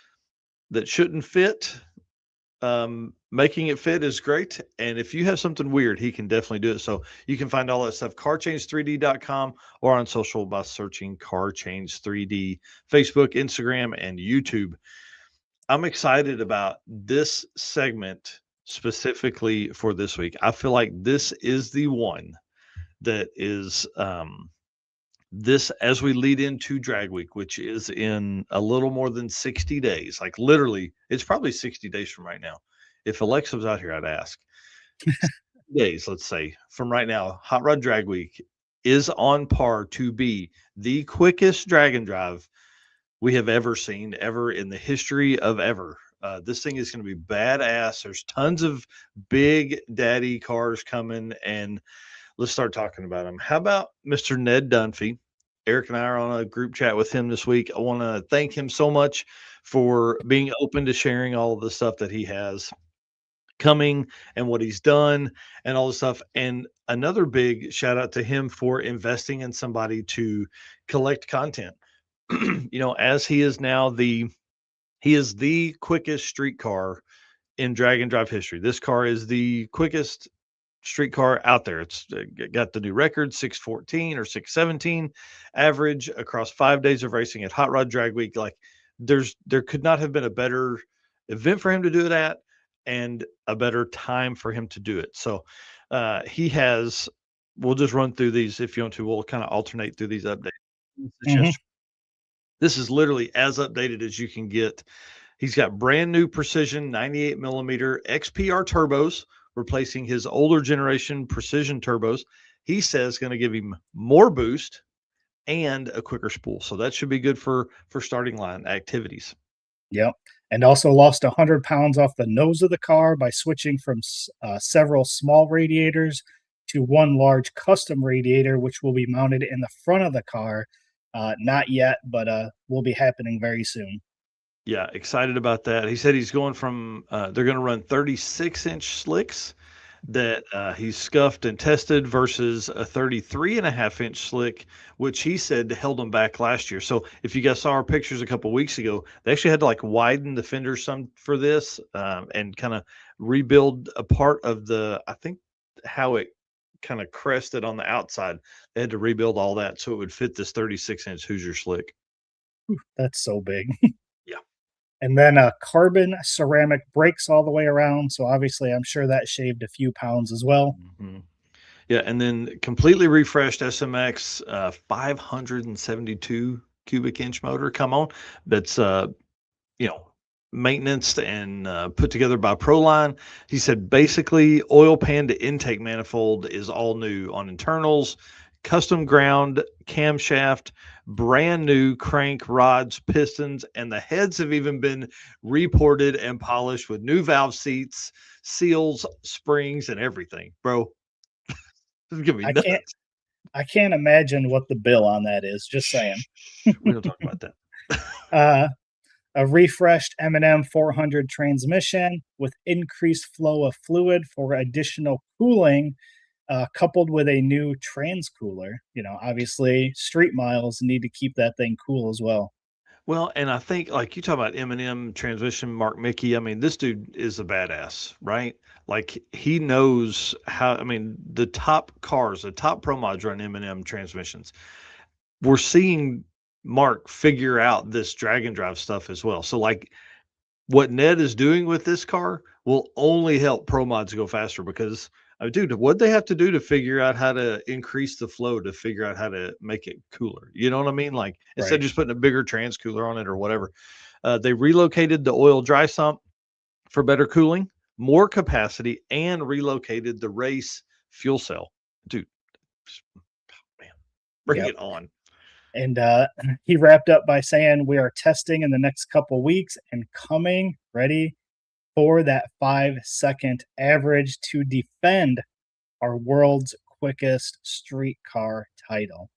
A: that shouldn't fit, making it fit is great. And if you have something weird, he can definitely do it. So you can find all that stuff carchange3d.com or on social by searching Car Change 3D, Facebook, Instagram, and YouTube. I'm excited about this segment specifically for this week. I feel like this is the one that is this as we lead into drag week, which is in a little more than 60 days. Like literally, it's probably 60 days from right now. If Alexa was out here, I'd ask. Days, let's say, from right now, Hot Rod Drag Week is on par to be the quickest drag and drive we have ever seen, ever in the history of ever. This thing is going to be badass. There's tons of big daddy cars coming, and let's start talking about them. How about Mr. Ned Dunphy? Eric and I are on a group chat with him this week. I want to thank him so much for being open to sharing all of the stuff that he has coming and what he's done and all this stuff. And another big shout out to him for investing in somebody to collect content. As he is now he is the quickest street car in drag and drive history. This car is the quickest street car out there. It's got the new record 614 or 617 average across 5 days of racing at Hot Rod Drag Week. Like there could not have been a better event for him to do it at and a better time for him to do it. So he has we'll just run through these if you want to. We'll kind of alternate through these updates.
B: Mhm.
A: This is literally as updated as you can get. He's got brand new precision 98 millimeter XPR turbos, replacing his older generation precision turbos. He says going to give him more boost and a quicker spool. So that should be good for starting line activities.
B: Yep. And also lost 100 pounds off the nose of the car by switching from several small radiators to one large custom radiator, which will be mounted in the front of the car. Not yet, but will be happening very soon.
A: Yeah, excited about that. He said he's going from they're going to run 36-inch slicks that he's scuffed and tested versus a 33.5-inch slick, which he said held him back last year. So if you guys saw our pictures a couple weeks ago, they actually had to like widen the fenders some for this and kind of rebuild a part of I think how it kind of crested on the outside. They had to rebuild all that so it would fit this 36-inch Hoosier slick.
B: That's so big.
A: Yeah.
B: And then carbon ceramic brakes all the way around. So obviously, I'm sure that shaved a few pounds as well.
A: Mhm. Yeah, and then completely refreshed SMX 572 cubic inch motor. Come on. That's you know, maintenance and put together by Proline. He said basically oil pan to intake manifold is all new on internals, custom ground camshaft, brand new crank rods, pistons, and the heads have even been reported and polished with new valve seats, seals, springs, and everything. Bro, this is gonna be
B: I can't
A: nuts.
B: I can't imagine what the bill on that is. Just saying.
A: We don't talk about that.
B: Uh, a refreshed M&M 400 transmission with increased flow of fluid for additional cooling, coupled with a new trans cooler. Obviously, street miles need to keep that thing cool as well.
A: Well, and I think like you talk about Eminem transmission, Mark Mickey. I mean, this dude is a badass, right? Like he knows how. I mean, the top cars, the top pro mods run Eminem transmissions. We're seeing Mark figure out this drag and drive stuff as well. So like what Ned is doing with this car will only help pro mods go faster because, dude, what they have to do to figure out how to increase the flow to figure out how to make it cooler. You know what I mean? Like instead
B: Right.
A: of just putting a bigger trans cooler on it or whatever, they relocated the oil dry sump for better cooling, more capacity, and relocated the race fuel cell. Dude, man, bring
B: Yep.
A: it on.
B: And he wrapped up by saying, "We are testing in the next couple weeks and coming ready for that 5-second average to defend our world's quickest street car title."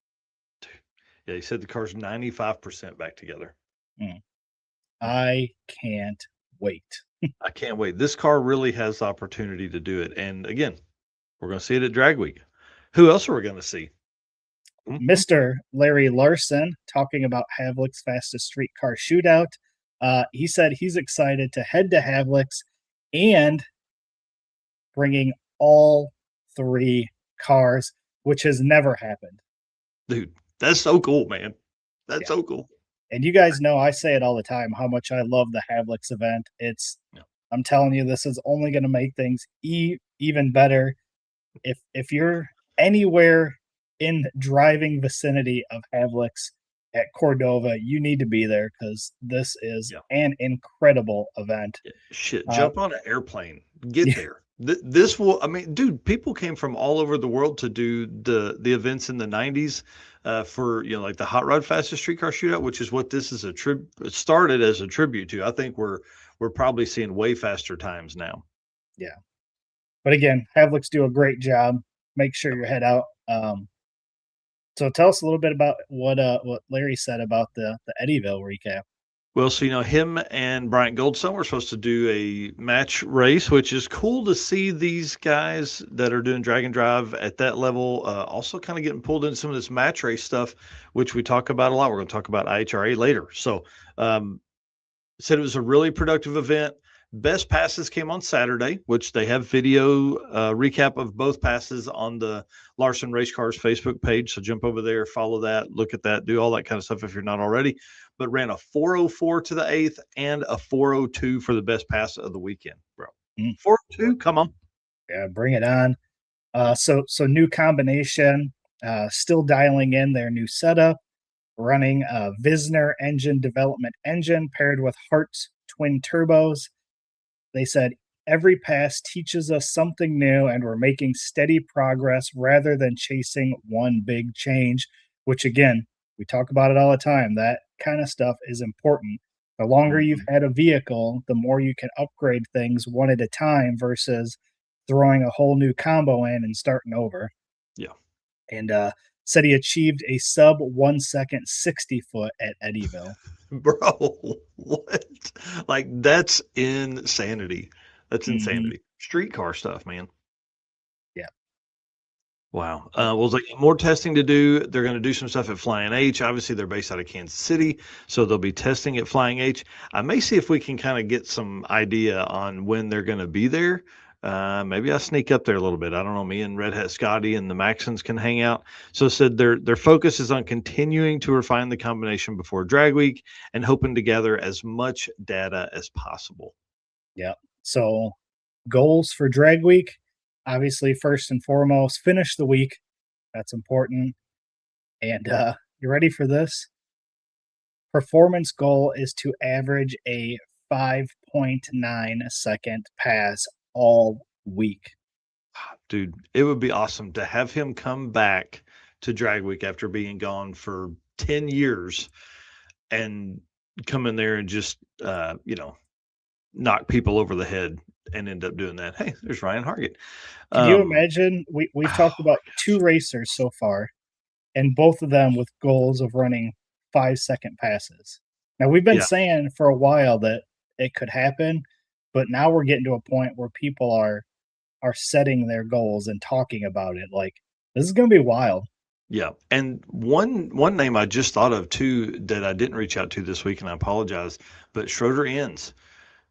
A: Yeah, he said the car's 95% back together.
B: I can't wait.
A: I can't wait. This car really has the opportunity to do it. And again, we're going to see it at Drag Week. Who else are we going to see?
B: Mr. Larry Larson talking about Havlik's fastest street car shootout. He said he's excited to head to Havlik's and bringing all 3 cars, which has never happened.
A: Dude, that's so cool, man. That's so cool.
B: And you guys know I say it all the time how much I love the Havlik's event. I'm telling you, this is only going to make things even better. If you're anywhere in driving vicinity of Havlik's at Cordova, you need to be there because this is an incredible event.
A: Shit, jump on an airplane, get there. This will, I mean, dude, people came from all over the world to do the events in the 90s for, like the Hot Rod Fastest Streetcar Shootout, which is what this is started as a tribute to. I think we're probably seeing way faster times now.
B: Yeah. But again, Havlik's do a great job. Make sure you head out. So tell us a little bit about what Larry said about the Eddyville recap.
A: Well, so him and Bryant Goldstone were supposed to do a match race, which is cool to see these guys that are doing drag and drive at that level. Also, kind of getting pulled into some of this match race stuff, which we talk about a lot. We're going to talk about IHRA later. So, said it was a really productive event. Best passes came on Saturday, which they have video recap of both passes on the Larson Race Cars Facebook page. So jump over there, follow that, look at that, do all that kind of stuff if you're not already. But ran a 404 to the 8th and a 402 for the best pass of the weekend, bro. 402, come on.
B: Yeah, bring it on. So new combination, still dialing in their new setup, running a Visner engine development engine paired with Hart's twin turbos. They said every pass teaches us something new and we're making steady progress rather than chasing one big change, which again, we talk about it all the time. That kind of stuff is important. The longer you've had a vehicle, the more you can upgrade things one at a time versus throwing a whole new combo in and starting over.
A: Yeah.
B: And said he achieved a sub 1 second 60 foot at Eddyville.
A: Bro, what? Like, that's insanity. That's insanity. Streetcar stuff, man.
B: Yeah.
A: Wow. Well, it's like more testing to do. They're going to do some stuff at Flying H. Obviously, they're based out of Kansas City, so they'll be testing at Flying H. I may see if we can kind of get some idea on when they're going to be there. Maybe I'll sneak up there a little bit. I don't know. Me and Red Hat Scotty and the Maxons can hang out. So said their focus is on continuing to refine the combination before Drag Week and hoping to gather as much data as possible.
B: Yeah. So goals for Drag Week, obviously, first and foremost, finish the week. That's important. And you ready for this? Performance goal is to average a 5.9-second pass all week.
A: Dude, it would be awesome to have him come back to Drag Week after being gone for 10 years and come in there and just, knock people over the head and end up doing that. Hey, there's Ryan Hargett.
B: Could you imagine? We've talked about 2 racers so far, and both of them with goals of running 5-second passes. Now, we've been
A: Yeah.
B: saying for a while that it could happen, but now we're getting to a point where people are setting their goals and talking about it. Like, this is gonna be wild.
A: Yeah, and one name I just thought of too that I didn't reach out to this week, and I apologize, but Schroeder Inns,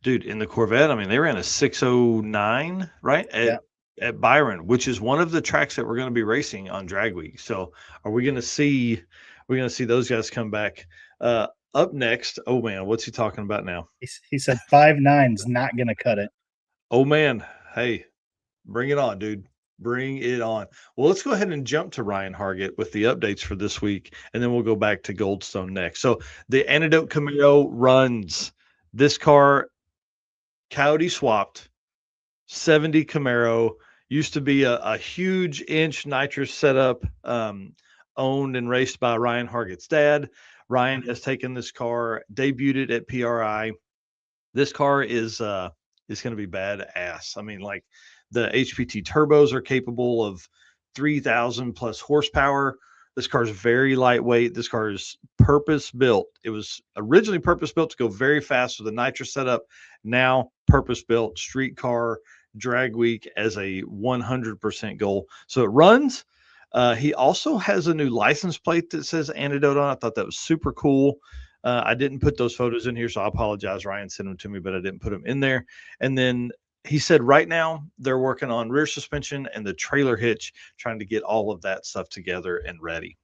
A: dude, in the Corvette. I mean, they ran a 609, right,
B: Yeah.
A: at Byron, which is one of the tracks that we're going to be racing on Drag Week. So, are we going to see those guys come back? Up next, oh man, what's he talking about now?
B: He said 5.9's not gonna cut it.
A: Oh man, hey, bring it on, dude. Bring it on. Well, let's go ahead and jump to Ryan Hargett with the updates for this week, and then we'll go back to Goldstone next. So the Antidote Camaro runs. This car, Coyote swapped, 70 Camaro, used to be a huge inch nitrous setup, owned and raced by Ryan Hargett's dad. Ryan has taken this car, debuted it at PRI. This car is going to be badass. I mean, like, the HPT turbos are capable of 3,000 plus horsepower. This car is very lightweight. This car is purpose built. It was originally purpose built to go very fast with a nitrous setup. Now purpose built street car Drag Week as a 100% goal. So it runs. He also has a new license plate that says Antidote on it. I thought that was super cool. I didn't put those photos in here, so I apologize. Ryan sent them to me, but I didn't put them in there. And then he said right now they're working on rear suspension and the trailer hitch, trying to get all of that stuff together and ready.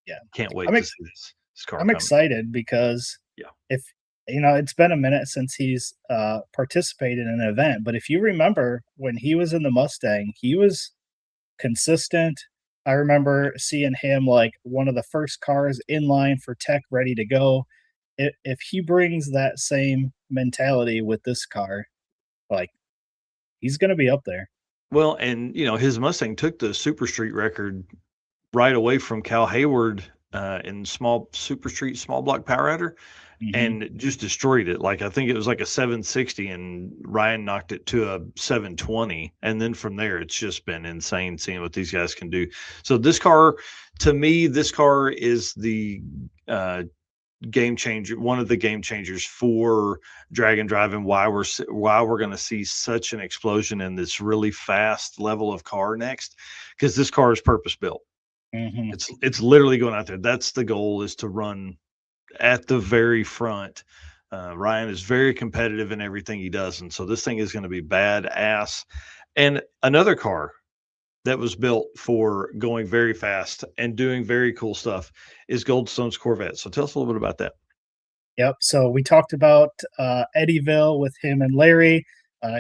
B: Yeah.
A: Can't wait
B: I'm
A: to
B: ex-
A: see this car.
B: I'm
A: coming.
B: excited because
A: Yeah.
B: if it's been a minute since he's participated in an event, but if you remember when he was in the Mustang, he was consistent. I remember seeing him like one of the first cars in line for tech ready to go. If he brings that same mentality with this car, like, he's going to be up there.
A: Well, and his Mustang took the Super Street record right away from Cal Hayward in small Super Street small block power adder, and just destroyed it. Like, I think it was like a 760, and Ryan knocked it to a 720, and then from there it's just been insane seeing what these guys can do. So this car, to me, this car is the game changer, one of the game changers for drag and drive, and why we're going to see such an explosion in this really fast level of car next, because this car is purpose built. It's literally going out there. That's the goal, is to run at the very front. Ryan is very competitive in everything he does, and so this thing is going to be badass. And another car that was built for going very fast and doing very cool stuff is Goldstone's Corvette. So tell us a little bit about that.
B: Yep. So we talked about Eddyville with him and Larry.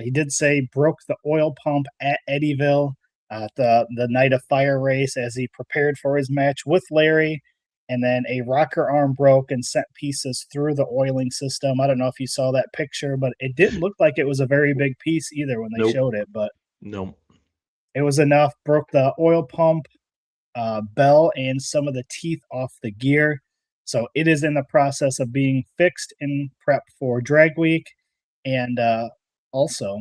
B: He did say broke the oil pump at Eddyville the night of fire race as he prepared for his match with Larry. And then a rocker arm broke and sent pieces through the oiling system. I don't know if you saw that picture, but it didn't look like it was a very big piece either when they showed it. But
A: no,
B: it was enough. Broke the oil pump, bell, and some of the teeth off the gear. So it is in the process of being fixed in prep for Drag Week. And also,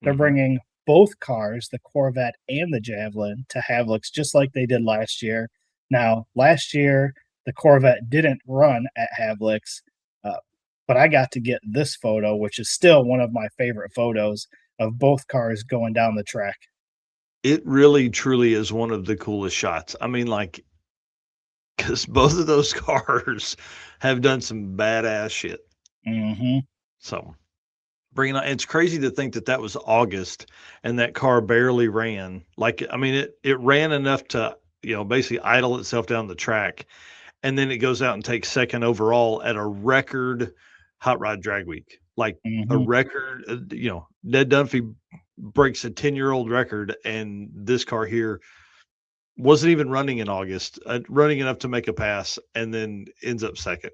B: they're bringing both cars, the Corvette and the Javelin, to Havlik's just like they did last year. Now, last year, the Corvette didn't run at Havlik's, but I got to get this photo, which is still one of my favorite photos of both cars going down the track.
A: It really, truly is one of the coolest shots. I mean, like, because both of those cars have done some badass shit. So, bringing on, it's crazy to think that was August and that car barely ran. Like, I mean, it ran enough to, basically idle itself down the track, and then it goes out and takes second overall at a record Hot Rod Drag Week, like a record. Ned Dunphy breaks a 10-year-old record, and this car here wasn't even running in August, running enough to make a pass, and then ends up second.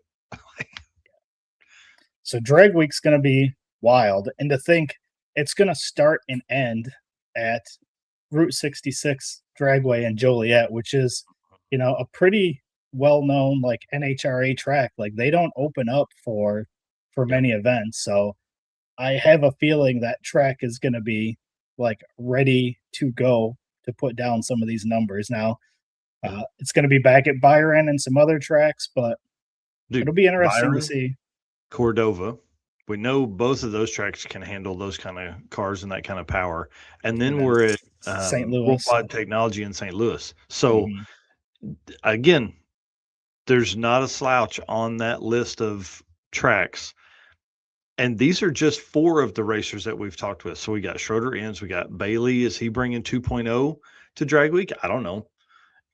B: So drag week's going to be wild. And to think it's going to start and end at Route 66 Dragway in Joliet, which is, a pretty well-known like NHRA track. Like they don't open up for many events. So I have a feeling that track is going to be like ready to go to put down some of these numbers. Now, it's going to be back at Byron and some other tracks, but
A: Dude,
B: it'll be interesting
A: Byron,
B: to see.
A: Cordova. We know both of those tracks can handle those kind of cars and that kind of power. And then we're at
B: St. Louis.
A: Worldwide Technology in St. Louis. So
B: Mhm.
A: again, there's not a slouch on that list of tracks. And these are just 4 of the racers that we've talked with. So we got Schroeder Inns, we got Bailey. Is he bringing 2.0 to Drag Week? I don't know.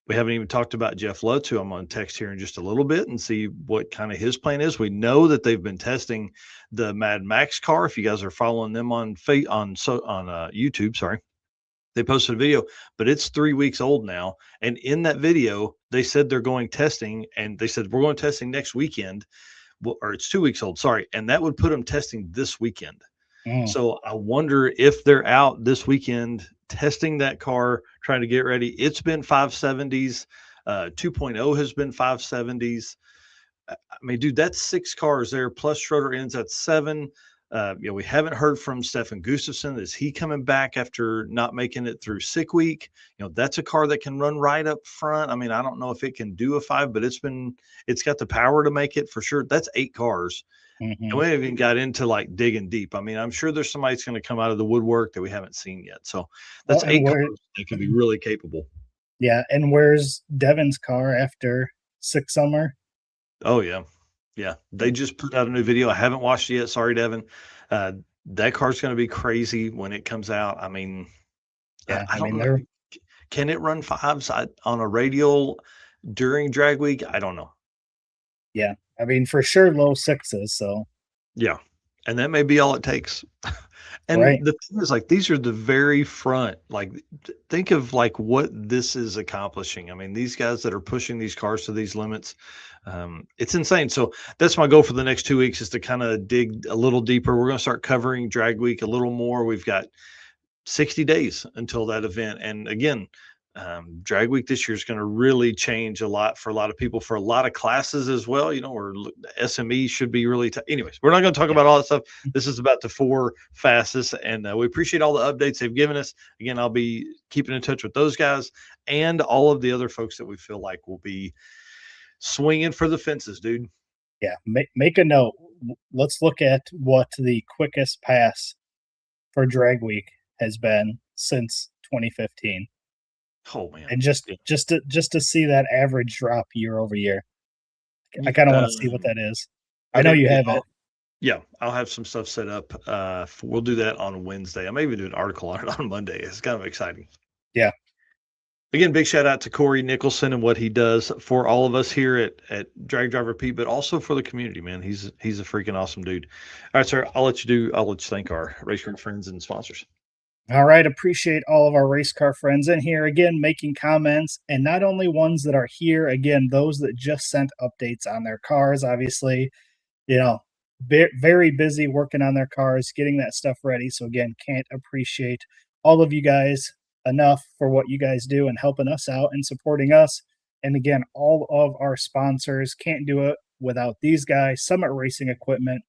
A: We haven't even talked about Jeff Lutz, who I'm going to text here in just a little bit and see what kind of his plan is. We know that they've been testing the Mad Max car. If you guys are following them on YouTube, sorry, they posted a video, but it's 3 weeks old now. And in that video, they said they're going testing, and they said we're going testing next weekend. Well, or it's 2 weeks old, sorry, and that would put them testing this weekend. So I wonder if they're out this weekend testing that car, trying to get ready. It's been 570s. 2.0 has been 570s. I mean, dude, that's 6 cars there, plus Schroeder Ends, that's 7. We haven't heard from Stefan Gustafsson. Is he coming back after not making it through sick week? That's a car that can run right up front. I mean, I don't know if it can do a 5, but it's got the power to make it for sure. That's 8 cars. And we haven't even got into like digging deep. I mean, I'm sure there's somebody that's going to come out of the woodwork that we haven't seen yet. So that's 8 cars that could be really capable.
B: Yeah. And where's Devin's car after 6 summer?
A: Oh, yeah. Yeah. They just put out a new video. I haven't watched it yet. Sorry, Devin. That car's going to be crazy when it comes out. I mean,
B: Yeah.
A: I don't know. Can it run 5s on a radial during drag week? I don't know.
B: Yeah. I mean, for sure, low 6s. So,
A: yeah. And that may be all it takes. And the thing is, like, these are the very front. Like, think of like what this is accomplishing. I mean, these guys that are pushing these cars to these limits, it's insane. So that's my goal for the next 2 weeks, is to kind of dig a little deeper. We're going to start covering drag week a little more. We've got 60 days until that event. And again, drag week this year is going to really change a lot for a lot of people, for a lot of classes as well. Or SME should be really anyways, we're not going to talk about all that stuff. This is about the 4 fastest, and we appreciate all the updates they've given us. Again, I'll be keeping in touch with those guys and all of the other folks that we feel like will be swinging for the fences, dude.
B: Yeah. Make a note. Let's look at what the quickest pass for drag week has been since 2015.
A: Oh man.
B: And just to see that average drop year over year. I kind of want to see what that is. I know you have it.
A: Yeah, I'll have some stuff set up. We'll do that on Wednesday. I may even do an article on it on Monday. It's kind of exciting.
B: Yeah.
A: Again, big shout out to Corey Nicholson and what he does for all of us here at Drag Driver Pete, but also for the community, man. He's a freaking awesome dude. All right, sir. I'll let you thank our race car friends and sponsors.
B: All right. Appreciate all of our race car friends in here, again, making comments, and not only ones that are here, again, those that just sent updates on their cars, obviously, very busy working on their cars, getting that stuff ready. So again, can't appreciate all of you guys enough for what you guys do and helping us out and supporting us. And again, all of our sponsors, can't do it without these guys: Summit Racing Equipment,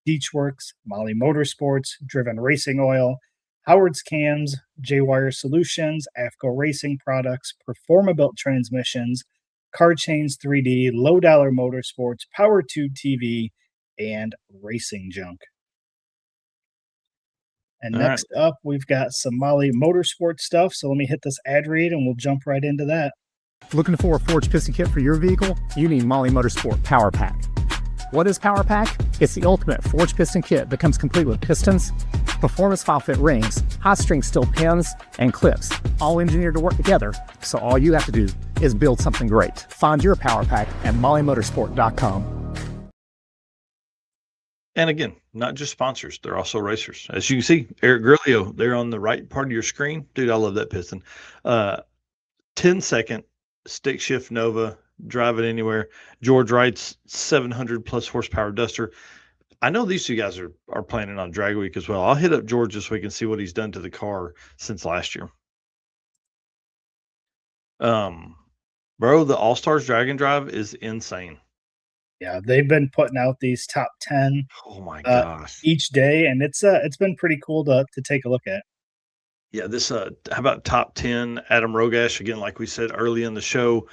B: Deechworks, Molly Motorsports, Driven Racing Oil, Howard's Cams, J-Wire Solutions, AFCO Racing Products, Performabuilt Transmissions, Car Chains 3D, Low Dollar Motorsports, Power Tube TV, and Racing Junk. And next up, we've got some Molly Motorsport stuff. So let me hit this ad read and we'll jump right into that.
F: Looking for a forged piston kit for your vehicle? You need Molly Motorsport Power Pack. What is Power Pack? It's the ultimate forged piston kit that comes complete with pistons, performance file fit rings, hot string steel pins, and clips, all engineered to work together. So all you have to do is build something great. Find your Power Pack at mollymotorsport.com.
A: And again, not just sponsors, they're also racers. As you can see, Eric Grillo, they're on the right part of your screen. Dude, I love that piston. 10-second stick shift Nova, drive it anywhere. George Wright's 700 plus horsepower Duster. I know these two guys are planning on drag week as well. I'll hit up George this week and see what he's done to the car since last year. Bro, the All Stars Drag and Drive is insane.
B: Yeah, they've been putting out these top 10
A: Oh my gosh.
B: each day, and it's been pretty cool to take a look at.
A: Yeah, this how about top 10? Adam Rogash, again, like we said early in the show,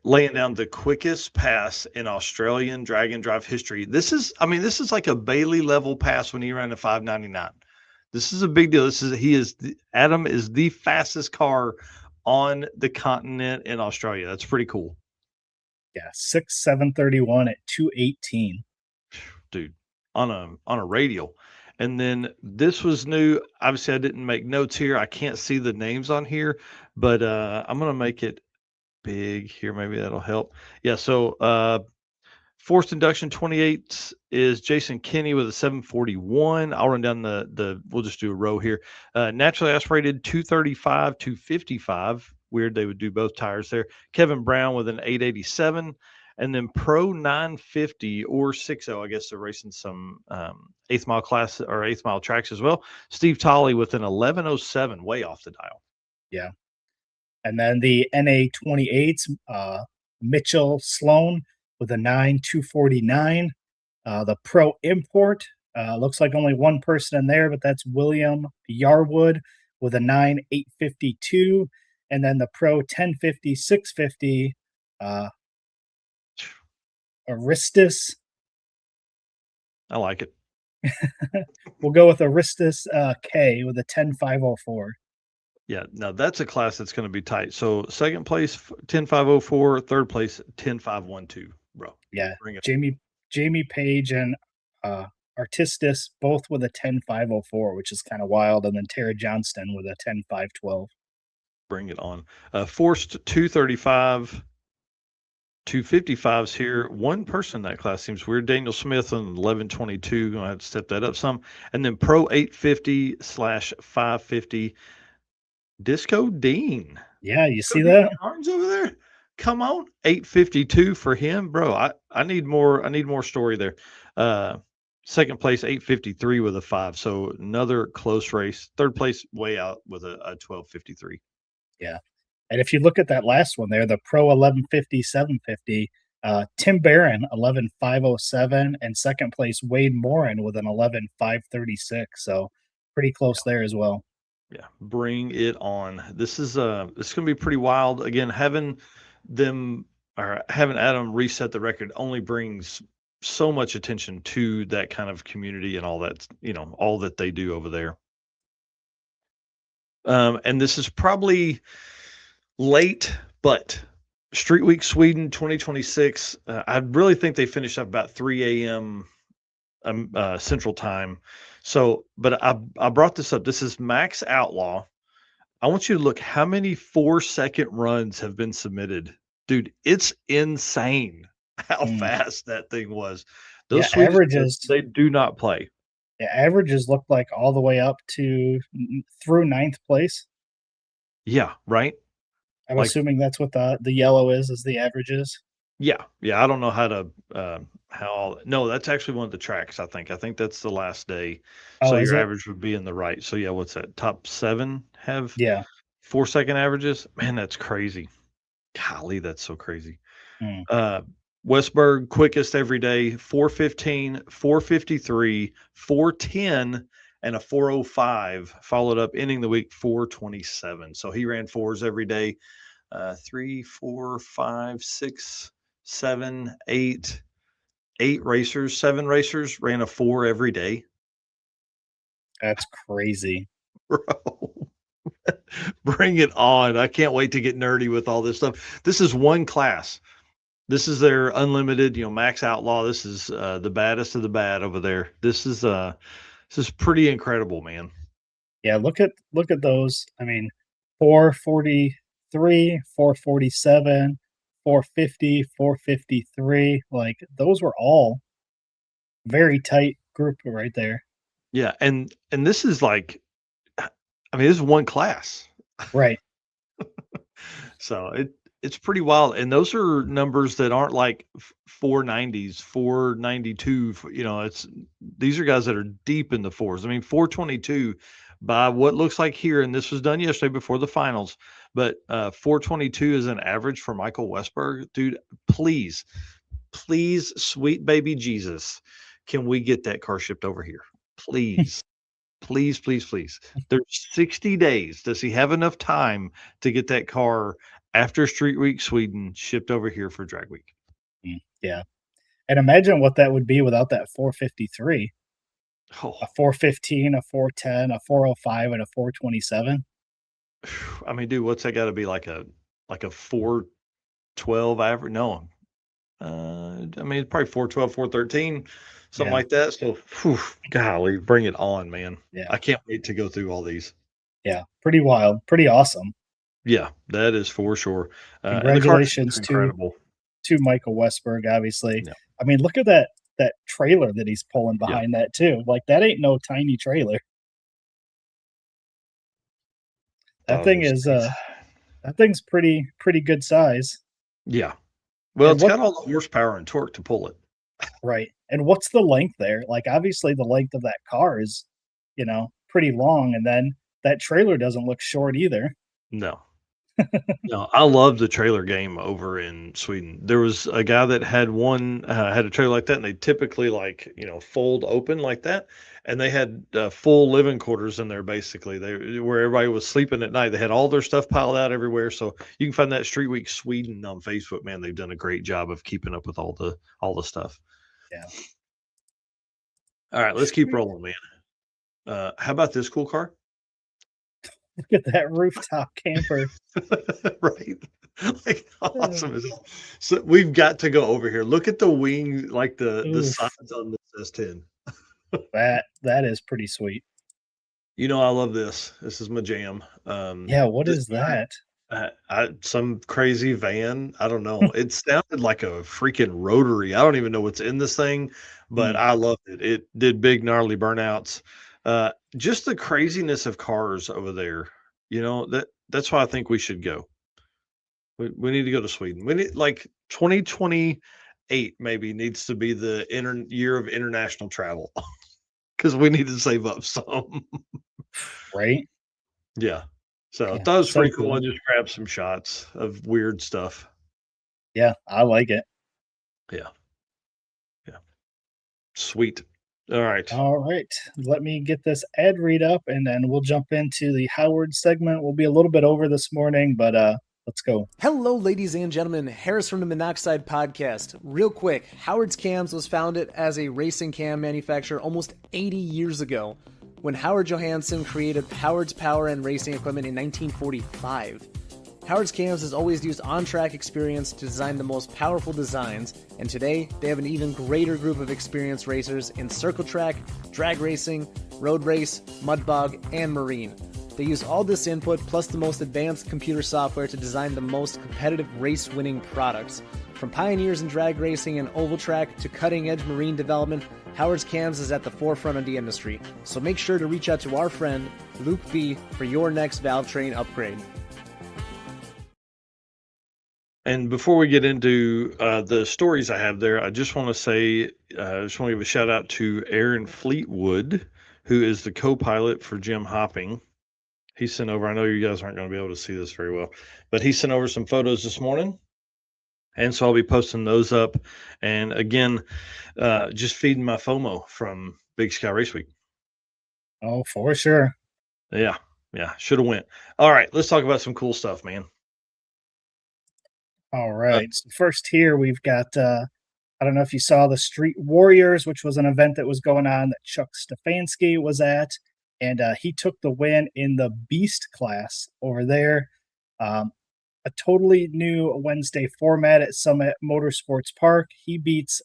A: laying down the quickest pass in Australian drag and drive history. This is like a Bailey level pass when he ran a 599. This is a big deal. Adam is the fastest car on the continent in Australia. That's pretty cool.
B: Yeah, 6.731 at 218.
A: Dude, on a radial. And then this was new. Obviously, I didn't make notes here. I can't see the names on here, but I'm gonna make it big here. Maybe that'll help. Yeah. So forced induction 28 is Jason Kinney with a 741. I'll run down we'll just do a row here. Naturally aspirated 235, 255. Weird they would do both tires there. Kevin Brown with an 887. And then Pro 950 or 60, I guess they're racing some eighth mile class or eighth mile tracks as well. Steve Tolley with an 1107, way off the dial.
B: Yeah. And then the NA 28s, Mitchell Sloan with a 9.249. The Pro Import, looks like only one person in there, but that's William Yarwood with a 9.852. And then the Pro 1050, 650, Aristus.
A: I like it.
B: We'll go with Aristus K with a 10.504.
A: Yeah, now that's a class that's going to be tight. So second place 10.504, third place 10.512, bro.
B: Yeah, Jamie Page and Artistus both with a 10.504, which is kind of wild, and then Tara Johnston with a 10.512.
A: Bring it on. Forced 235. 255s here. One person in that class seems weird. Daniel Smith on 1122. Gonna have to step that up some. And then Pro 850/550. Disco Dean.
B: Yeah, you see that?
A: Arms over there. Come on. 852 for him, bro. I need more story there. Second place 853 with a 5. So another close race. Third place way out with a 1253.
B: Yeah. And if you look at that last one there, the Pro 1150/750, Tim Barron 11.507, and second place Wade Morin with an 11.536. So pretty close there as well.
A: Yeah, bring it on. This is going to be pretty wild. Again, having Adam reset the record only brings so much attention to that kind of community and all that, all that they do over there. And this is probably late, but Street Week Sweden 2026. I really think they finished up about 3 a.m. Central Time. So, but I brought this up. This is Max Outlaw. I want you to look how many 4-second runs have been submitted. Dude, it's insane how fast that thing was. Those
B: averages,
A: they do not play.
B: Yeah, averages look like all the way up to through 9th place.
A: Yeah, right.
B: I'm assuming that's what the yellow is the averages.
A: Yeah. I don't know how to no, that's actually one of the tracks. I think that's the last day. So your average would be in the right. So yeah, what's that? Top 7 have 4-second averages. Man, that's crazy. Golly, that's so crazy. Westberg quickest every day, 4:15, 4:53, 4:10, and a 4:05. Followed up ending the week 4:27. So he ran 4s every day. 3, 4, 5, 6, 7, 8 racers, 7 racers ran a 4 every day.
B: That's crazy,
A: bro. Bring it on. I can't wait to get nerdy with all this stuff. This is one class. This is their unlimited, Max Outlaw. This is the baddest of the bad over there. This is pretty incredible, man.
B: Yeah, look at those. I mean, 443, 447, 450, 453. Like those were all very tight group right there.
A: Yeah, and this is like, this is one class.
B: Right.
A: So it's pretty wild. And those are numbers that aren't like 490s, 492. These are guys that are deep in the fours. I mean, 422 by what looks like here, and this was done yesterday before the finals, but 422 is an average for Michael Westberg. Dude, please, please, sweet baby Jesus, can we get that car shipped over here? Please. Please, please, please. There's 60 days. Does he have enough time to get that car after Street Week Sweden shipped over here for Drag Week?
B: Yeah. And imagine what that would be without that 453.
A: Oh,
B: A 415, a 410, a 405, and a 427.
A: I mean, dude, what's that got to be like a 412 average? No, I mean, it's probably 412, 413, something
B: Yeah.
A: like that. So, golly, bring it on, man.
B: Yeah.
A: I can't wait to go through all these.
B: Yeah. Pretty wild. Pretty awesome.
A: Yeah, that is for sure. And the
B: Congratulations
A: car's incredible.
B: to Michael Westberg, obviously.
A: Yeah.
B: I mean, look at that trailer that he's pulling behind that too. Like, that ain't no tiny trailer. That thing is that thing's pretty good size.
A: Yeah. Well,
B: And
A: it's got all the horsepower and torque to pull it.
B: Right. And what's the length there? Like, obviously the length of that car is, pretty long, and then that trailer doesn't look short either.
A: No. No, I love the trailer game over in Sweden. There was a guy that had had a trailer like that, and they typically fold open like that, and they had full living quarters in there basically. Where everybody was sleeping at night. They had all their stuff piled out everywhere. So you can find that Street Week Sweden on Facebook. Man, they've done a great job of keeping up with all the stuff.
B: Yeah.
A: All right, let's keep rolling, man. How about this cool car?
B: Look at that rooftop camper.
A: Right. Like, how awesome is it? So we've got to go over here. Look at the wing, like the sides on this S10.
B: That is pretty sweet.
A: I love this. This is my jam.
B: Yeah, what is that?
A: Some crazy van. I don't know. It sounded like a freaking rotary. I don't even know what's in this thing, but I loved it. It did big gnarly burnouts. Just the craziness of cars over there. That's why I think we should go. We need to go to Sweden. We need, like, 2028 maybe needs to be the year of international travel because we need to save up some.
B: Right?
A: Yeah. So
B: Yeah,
A: that was
B: so
A: pretty cool.
B: cool.
A: I just grabbed some shots of weird stuff.
B: Yeah, I like it.
A: Yeah. Yeah. Sweet. All right.
B: All right. Let me get this ad read up, and then we'll jump into the Howard segment. We'll be a little bit over this morning, but let's go.
G: Hello, ladies and gentlemen. Harris from the Monoxide Podcast. Real quick, Howard's Cams was founded as a racing cam manufacturer almost 80 years ago when Howard Johansson created Howard's Power and Racing Equipment in 1945. Howard's Cams has always used on-track experience to design the most powerful designs, and today they have an even greater group of experienced racers in circle track, drag racing, road race, mud bog, and marine. They use all this input plus the most advanced computer software to design the most competitive race-winning products. From pioneers in drag racing and oval track to cutting-edge marine development, Howard's Cams is at the forefront of the industry. So make sure to reach out to our friend Luke B for your next valve train upgrade.
A: And before we get into the stories I have there, I just want to say, I just want to give a shout out to Aaron Fleetwood, who is the co-pilot for Jim Hopping. He sent over, I know you guys aren't going to be able to see this very well, but he sent over some photos this morning. And so I'll be posting those up. And again, just feeding my FOMO from Big Sky Race Week.
B: Oh, for sure.
A: Yeah. Should have went. All right. Let's talk about some cool stuff, man.
B: All right. So first here we've got I don't know if you saw the Street Warriors, which was an event that was going on that Chuck Stefanski was at, and he took the win in the Beast class over there. A totally new Wednesday format at Summit Motorsports Park. He beats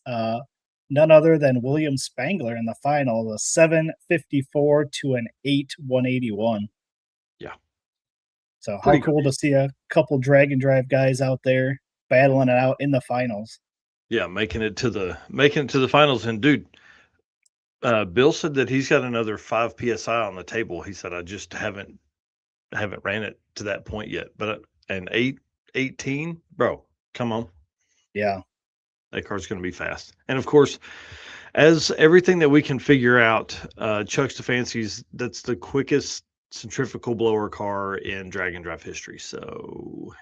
B: none other than William Spangler in the final, a 754 to an 8-181.
A: Yeah.
B: So how cool to see a couple drag and drive guys out there battling it out in the finals.
A: Yeah, making it to the finals. And dude, Bill said that he's got another 5 psi on the table. He said, I just haven't ran it to that point yet. But an 8 18, bro, come on.
B: Yeah.
A: That car's going to be fast. And of course, as everything that we can figure out, Chuck Stefanski's, that's the quickest centrifugal blower car in drag and drive history. So,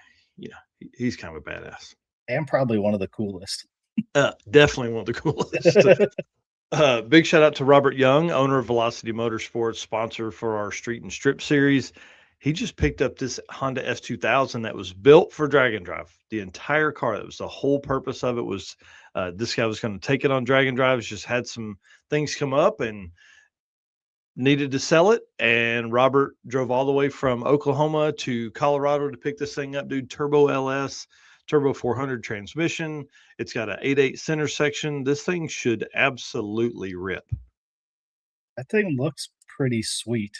A: he's kind of a badass.
B: And probably one of the coolest.
A: Definitely one of the coolest. Big shout out to Robert Young, owner of Velocity Motorsports, sponsor for our Street and Strip series. He just picked up this Honda S2000 that was built for drag and drive. The entire car, that was the whole purpose of it, was this guy was going to take it on drag and drives, just had some things come up and needed to sell it. And Robert drove all the way from Oklahoma to Colorado to pick this thing up, dude. Turbo LS, turbo 400 transmission. It's got an 8.8 center section. This thing should absolutely rip.
B: That thing looks pretty sweet.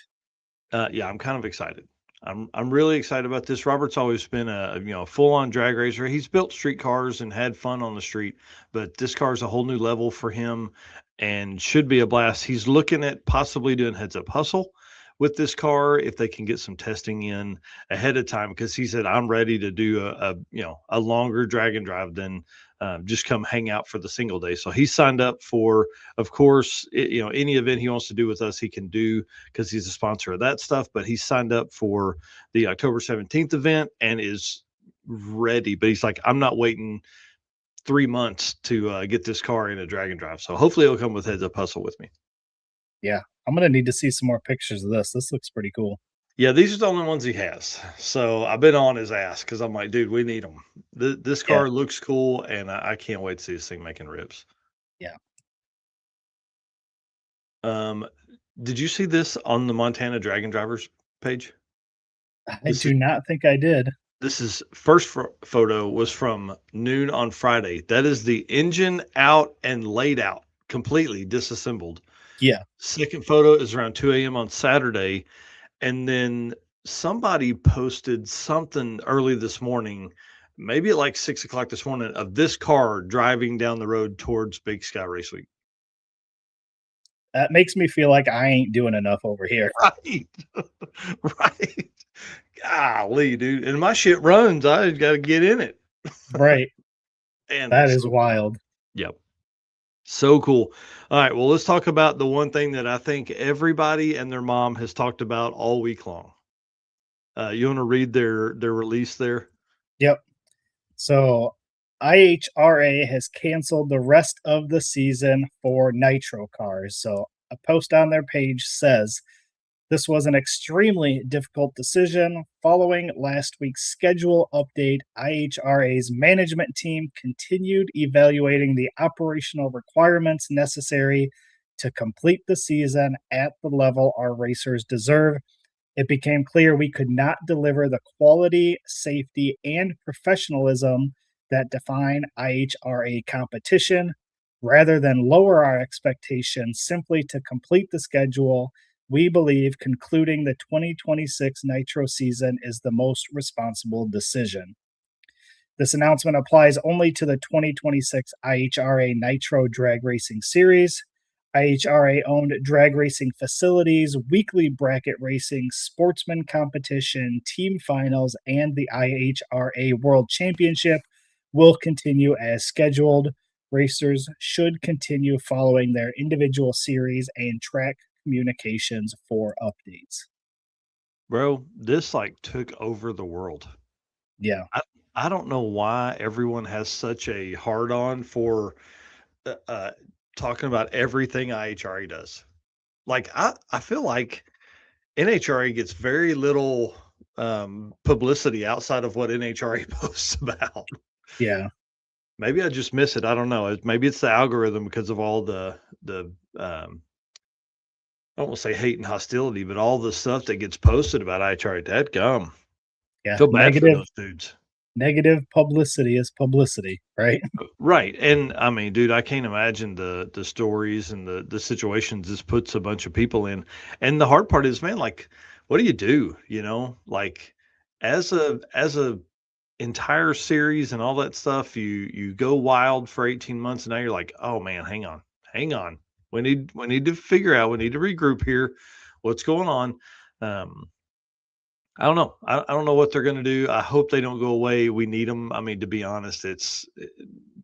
A: Yeah, I'm kind of excited. I'm really excited about this. Robert's always been a full on drag racer. He's built street cars and had fun on the street, but this car is a whole new level for him and should be a blast. He's looking at possibly doing heads up hustle with this car if they can get some testing in ahead of time, because he said I'm ready to do a longer drag and drive than just come hang out for the single day. So he signed up for, of course, any event he wants to do with us, he can do because he's a sponsor of that stuff. But he signed up for the October 17th event and is ready. But he's like, I'm not waiting 3 months to get this car in a drag and drive. So hopefully he'll come with heads up hustle with me.
B: Yeah. I'm going to need to see some more pictures of this. This looks pretty cool.
A: Yeah, these are the only ones he has. So I've been on his ass because I'm like, dude, we need them. This car looks cool, and I can't wait to see this thing making rips.
B: Yeah.
A: Did you see this on the Montana Dragon Drivers page?
B: I do not think I did.
A: This is first photo was from noon on Friday. That is the engine out and laid out, completely disassembled.
B: Yeah.
A: Second photo is around 2 a.m. on Saturday. And then somebody posted something early this morning, maybe at like 6 o'clock this morning, of this car driving down the road towards Big Sky Race Week.
B: That makes me feel like I ain't doing enough over here.
A: Right. Right. Golly, dude. And my shit runs. I got to get in it.
B: Right.
A: And
B: that is wild.
A: Yep. So cool. All right. Well, let's talk about the one thing that I think everybody and their mom has talked about all week long. You want to read their release there?
B: Yep. So IHRA has canceled the rest of the season for nitro cars. So a post on their page says, this was an extremely difficult decision. Following last week's schedule update, IHRA's management team continued evaluating the operational requirements necessary to complete the season at the level our racers deserve. It became clear we could not deliver the quality, safety, and professionalism that define IHRA competition. Rather than lower our expectations simply to complete the schedule, we believe concluding the 2026 Nitro season is the most responsible decision. This announcement applies only to the 2026 IHRA Nitro Drag Racing Series. IHRA-owned drag racing facilities, weekly bracket racing, sportsman competition, team finals, and the IHRA World Championship will continue as scheduled. Racers should continue following their individual series and track communications for updates.
A: Bro, this took over the world.
B: Yeah.
A: I don't know why everyone has such a hard on for talking about everything IHRA does. I feel like NHRA gets very little publicity outside of what NHRA posts about.
B: Yeah.
A: Maybe I just miss it. I don't know. Maybe it's the algorithm because of all the I don't want to say hate and hostility, but all the stuff that gets posted about IHRA. Dadgum.
B: Yeah.
A: Feel bad for those dudes.
B: Negative publicity is publicity, right?
A: Right. And I mean, dude, I can't imagine the stories and the situations this puts a bunch of people in. And the hard part is, man, what do you do? As a entire series and all that stuff, you go wild for 18 months and now you're like, oh man, hang on. We need to figure out, we need to regroup here. What's going on? I don't know. I don't know what they're going to do. I hope they don't go away. We need them. I mean, to be honest,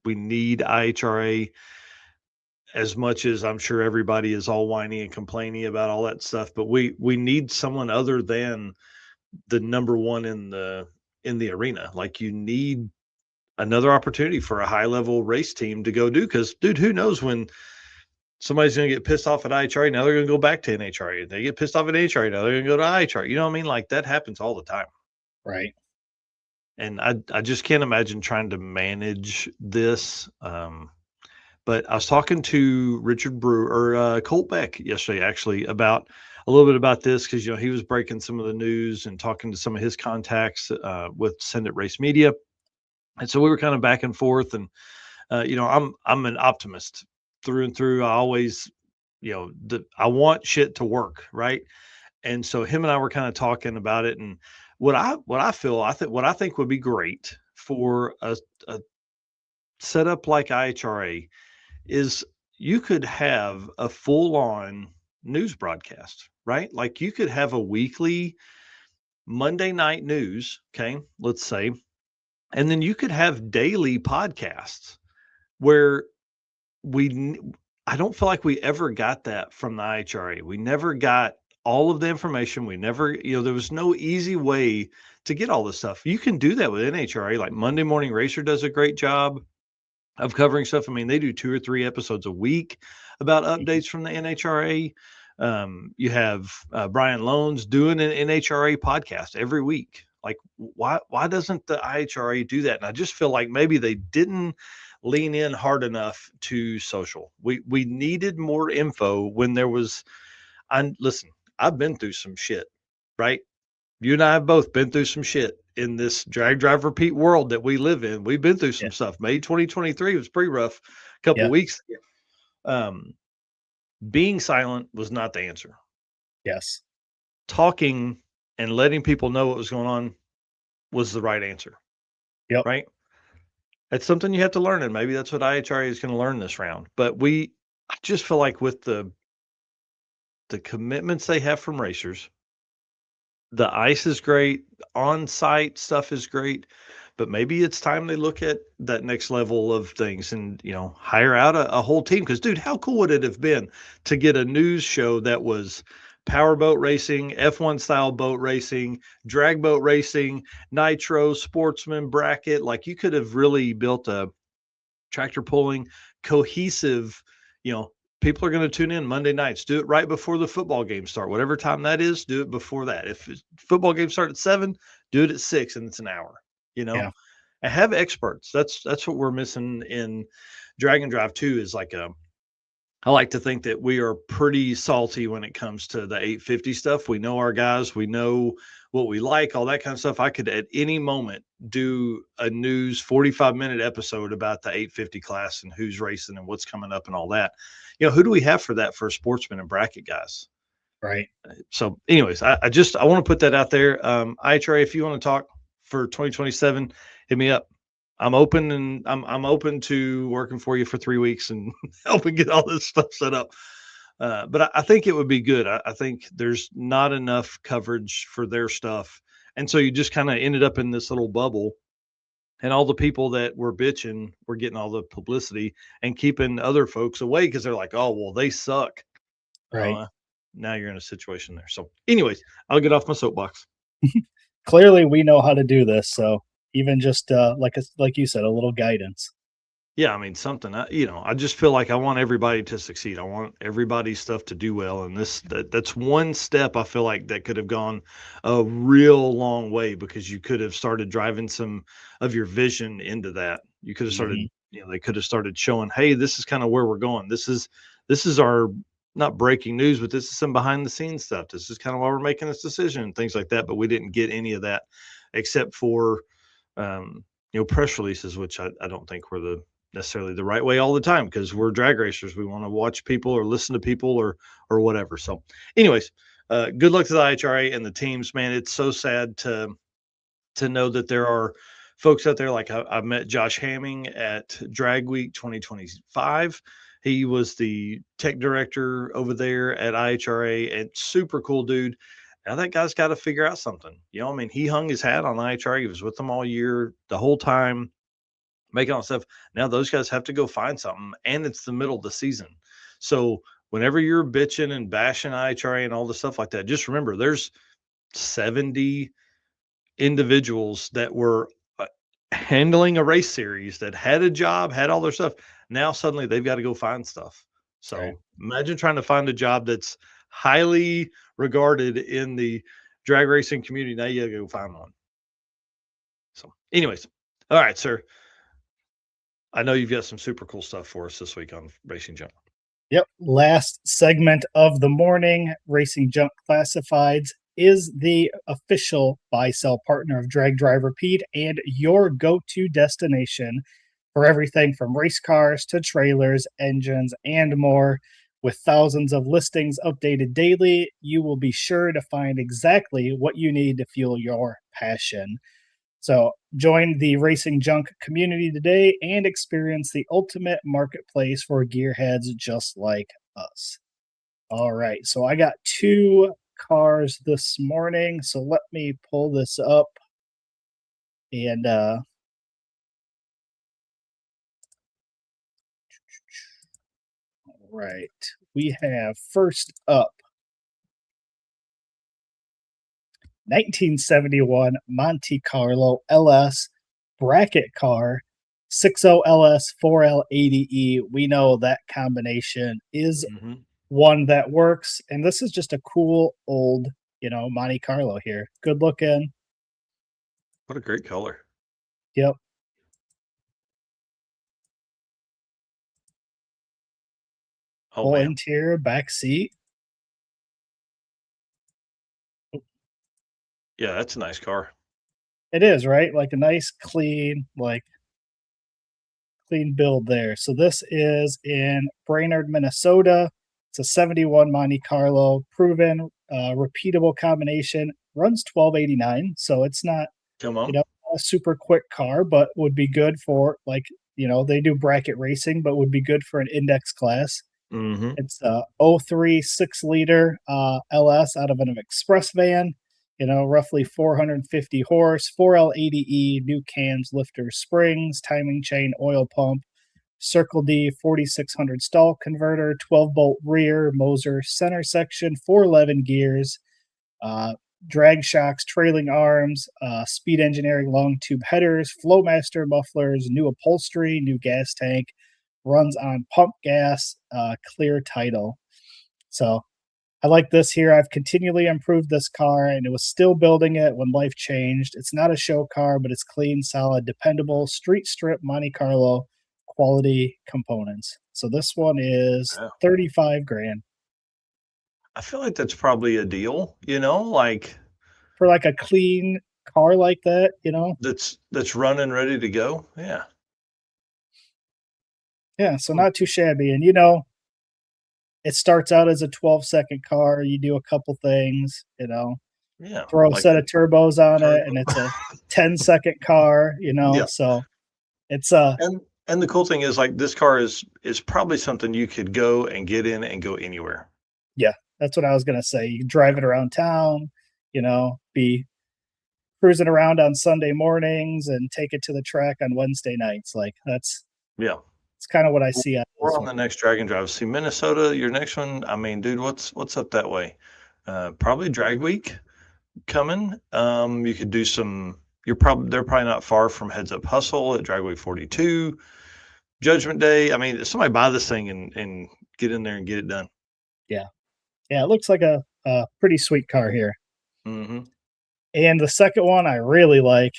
A: we need IHRA as much as I'm sure everybody is all whiny and complaining about all that stuff. But we need someone other than the number one in the arena. Like you need another opportunity for a high level race team to go do. Because dude, who knows when somebody's going to get pissed off at IHRA. Now they're going to go back to NHRA. They get pissed off at NHRA. Now they're going to go to IHRA. You know what I mean? Like that happens all the time.
B: Right.
A: And I just can't imagine trying to manage this. But I was talking to Richard Brewer or Colt Beck yesterday, actually, about a little bit about this because he was breaking some of the news and talking to some of his contacts with Send It Race Media, and so we were kind of back and forth. And I'm an optimist through and through. I always, I want shit to work, right? And so him and I were kind of talking about it, and what I think would be great for a setup like IHRA is you could have a full-on news broadcast, right? Like you could have a weekly Monday night news, okay, let's say, and then you could have daily podcasts where I don't feel like we ever got that from the IHRA. We never got all of the information. We never, there was no easy way to get all this stuff. You can do that with NHRA. Like Monday Morning Racer does a great job of covering stuff. I mean, they do 2 or 3 episodes a week about updates from the NHRA. You have Brian Loans doing an NHRA podcast every week. Like, why doesn't the IHRA do that? And I just feel like maybe they didn't lean in hard enough to social. We needed more info when there was. Listen, I've been through some shit, right? You and I have both been through some shit in this drag drive repeat world that we live in. We've been through some stuff. May 2023 was pretty rough. A couple of weeks. Being silent was not the answer.
B: Yes.
A: Talking and letting people know what was going on was the right answer.
B: Yep.
A: Right. It's something you have to learn, and maybe that's what IHRA is going to learn this round. But I just feel like with the commitments they have from racers, the ice is great, on-site stuff is great, but maybe it's time they look at that next level of things and, hire out a whole team. Because, dude, how cool would it have been to get a news show that was powerboat racing, F1 style boat racing, drag boat racing, nitro, sportsman, bracket? Like you could have really built a tractor pulling cohesive, people are going to tune in Monday nights. Do it right before the football games start. Whatever time that is, do it before that. If football games start at 7, do it at 6, and it's an hour. And have experts. That's what we're missing in Drag and Drive 2. Is like I like to think that we are pretty salty when it comes to the 850 stuff. We know our guys. We know what we like, all that kind of stuff. I could at any moment do a news 45-minute episode about the 850 class and who's racing and what's coming up and all that. Who do we have for that for sportsmen and bracket guys?
B: Right.
A: So anyways, I want to put that out there. IHRA, if you want to talk for 2027, hit me up. I'm open, and I'm open to working for you for 3 weeks and helping get all this stuff set up. But I think it would be good. I think there's not enough coverage for their stuff. And so you just kind of ended up in this little bubble, and all the people that were bitching were getting all the publicity and keeping other folks away because they're like, oh, well, they suck.
B: Right.
A: Now you're in a situation there. So anyways, I'll get off my soapbox.
B: Clearly we know how to do this. So even just like you said, a little guidance.
A: Yeah, I mean, something, I just feel like I want everybody to succeed. I want everybody's stuff to do well. And that's one step I feel like that could have gone a real long way, because you could have started driving some of your vision into that. You could have started, they could have started showing, hey, this is kind of where we're going. This is our, not breaking news, but this is some behind the scenes stuff. This is kind of why we're making this decision and things like that. But we didn't get any of that except for, press releases, which I don't think were necessarily the right way all the time, because we're drag racers. We want to watch people or listen to people or whatever. So anyways, good luck to the IHRA and the teams, man. It's so sad to know that there are folks out there. Like I met Josh Hamming at Drag Week 2025. He was the tech director over there at IHRA, and super cool dude. Now that guy's got to figure out something. I mean, he hung his hat on IHR. He was with them all year, the whole time, making all stuff. Now those guys have to go find something, and it's the middle of the season. So whenever you're bitching and bashing IHRA and all the stuff like that, just remember there's 70 individuals that were handling a race series that had a job, had all their stuff. Now suddenly they've got to go find stuff. So
B: Right.
A: imagine trying to find a job that's highly regarded in the drag racing community. Now you got to go find one. So, anyways, all right, sir. I know you've got some super cool stuff for us this week on Racing Junk.
B: Yep. Last segment of the morning, Racing Junk Classifieds is the official buy-sell partner of Drag Driver Pete and your go-to destination for everything from race cars to trailers, engines, and more. With thousands of listings updated daily, you will be sure to find exactly what you need to fuel your passion. So join the Racing Junk community today and experience the ultimate marketplace for gearheads just like us. All right, so I got 2 cars this morning, so let me pull this up. And all right, we have first up 1971 Monte Carlo LS bracket car, 60 LS 4L80E. We know that combination is one that works, and this is just a cool old, Monte Carlo here. Good looking.
A: What a great color.
B: Yep. Full interior, back seat.
A: Yeah, that's a nice car.
B: It is, right? Like a nice, clean build there. So this is in Brainerd, Minnesota. It's a 71 Monte Carlo, proven, repeatable combination. Runs 1289, so it's not, a super quick car, but would be good for, they do bracket racing, but would be good for an index class. It's a 03 6-liter LS out of an express van. Roughly 450 horse, 4L80E, new cams, lifters, springs, timing chain, oil pump, Circle D 4600 stall converter, 12-bolt rear, Moser center section, 411 gears, drag shocks, trailing arms, speed engineering long tube headers, Flowmaster mufflers, new upholstery, new gas tank, runs on pump gas, clear title. So I like this here. I've continually improved this car, and it was still building it when life changed. It's not a show car, but it's clean, solid, dependable, street strip Monte Carlo quality components. So this one is 35 grand.
A: I feel like that's probably a deal,
B: for like a clean car like that,
A: that's running ready to go. Yeah.
B: Yeah, so not too shabby. And it starts out as a 12-second car. You do a couple things, throw a set of turbos on it, and it's a 10-second car, so it's
A: and the cool thing is, this car is probably something you could go and get in and go anywhere.
B: Yeah, that's what I was gonna say. You can drive it around town, be cruising around on Sunday mornings and take it to the track on Wednesday nights. It's kind of what I see.
A: We're on the next Drag and Drive. See, Minnesota, your next one. I mean, dude, what's up that way? Probably Drag Week coming. You could do some. They're probably not far from Heads Up Hustle at Drag Week 42, Judgment Day. I mean, somebody buy this thing and get in there and get it done.
B: Yeah, it looks like a pretty sweet car here.
A: And
B: the second one I really like,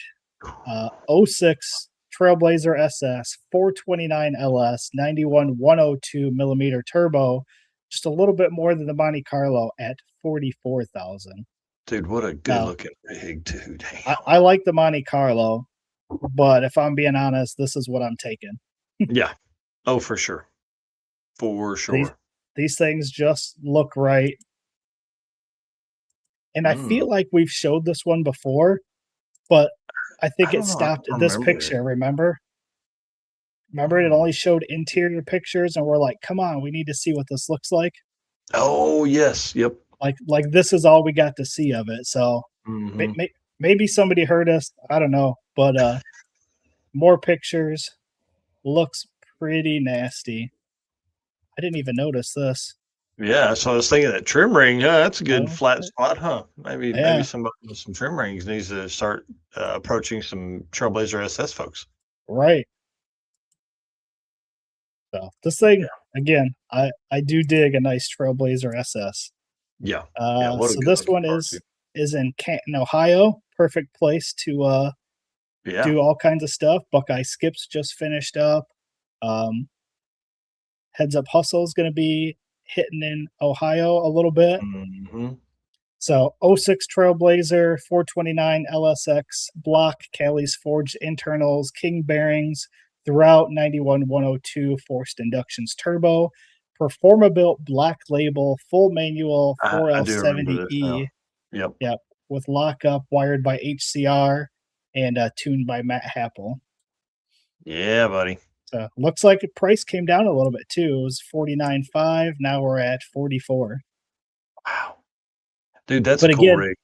B: 06 Trailblazer SS 429 LS 91 102 millimeter turbo, just a little bit more than the Monte Carlo at 44,000.
A: Dude, what a good looking rig, dude.
B: I like the Monte Carlo, but if I'm being honest, this is what I'm taking.
A: Yeah. Oh, for sure. For sure.
B: These things just look right. And I feel like we've showed this one before, but I think it stopped at this picture, remember? Remember, it only showed interior pictures, and we're like, come on, we need to see what this looks like.
A: Oh, yes. Yep.
B: like this is all we got to see of it. So maybe somebody heard us. I don't know, but more pictures. Looks pretty nasty. I didn't even notice this.
A: Yeah, so I was thinking that trim ring. Yeah, that's a good
B: Oh,
A: flat spot, huh? Maybe
B: Yeah.
A: somebody with some trim rings needs to start approaching some Trailblazer SS folks.
B: Right. So this thing again, I do dig a nice Trailblazer SS.
A: Yeah, what a
B: So
A: good
B: this
A: looking
B: one
A: car,
B: is in Canton, Ohio. Perfect place to
A: too. Yeah,
B: do all kinds of stuff. Buckeye Skips just finished up. Heads Up Hustle is going to be hitting in Ohio a little bit. So 06 Trailblazer, 429 LSX, block, Cali's forged internals, King bearings, throughout 91 102 forced inductions turbo, Performa-built black label, full manual
A: I do remember this now.
B: 4L70E. Yep, with lockup, wired by HCR, and tuned by Matt Happel.
A: Yeah, buddy.
B: So looks like the price came down a little bit too. It was $49.5. Now we're at $44.
A: Wow, dude, that's
B: But
A: a cool
B: again,
A: rig.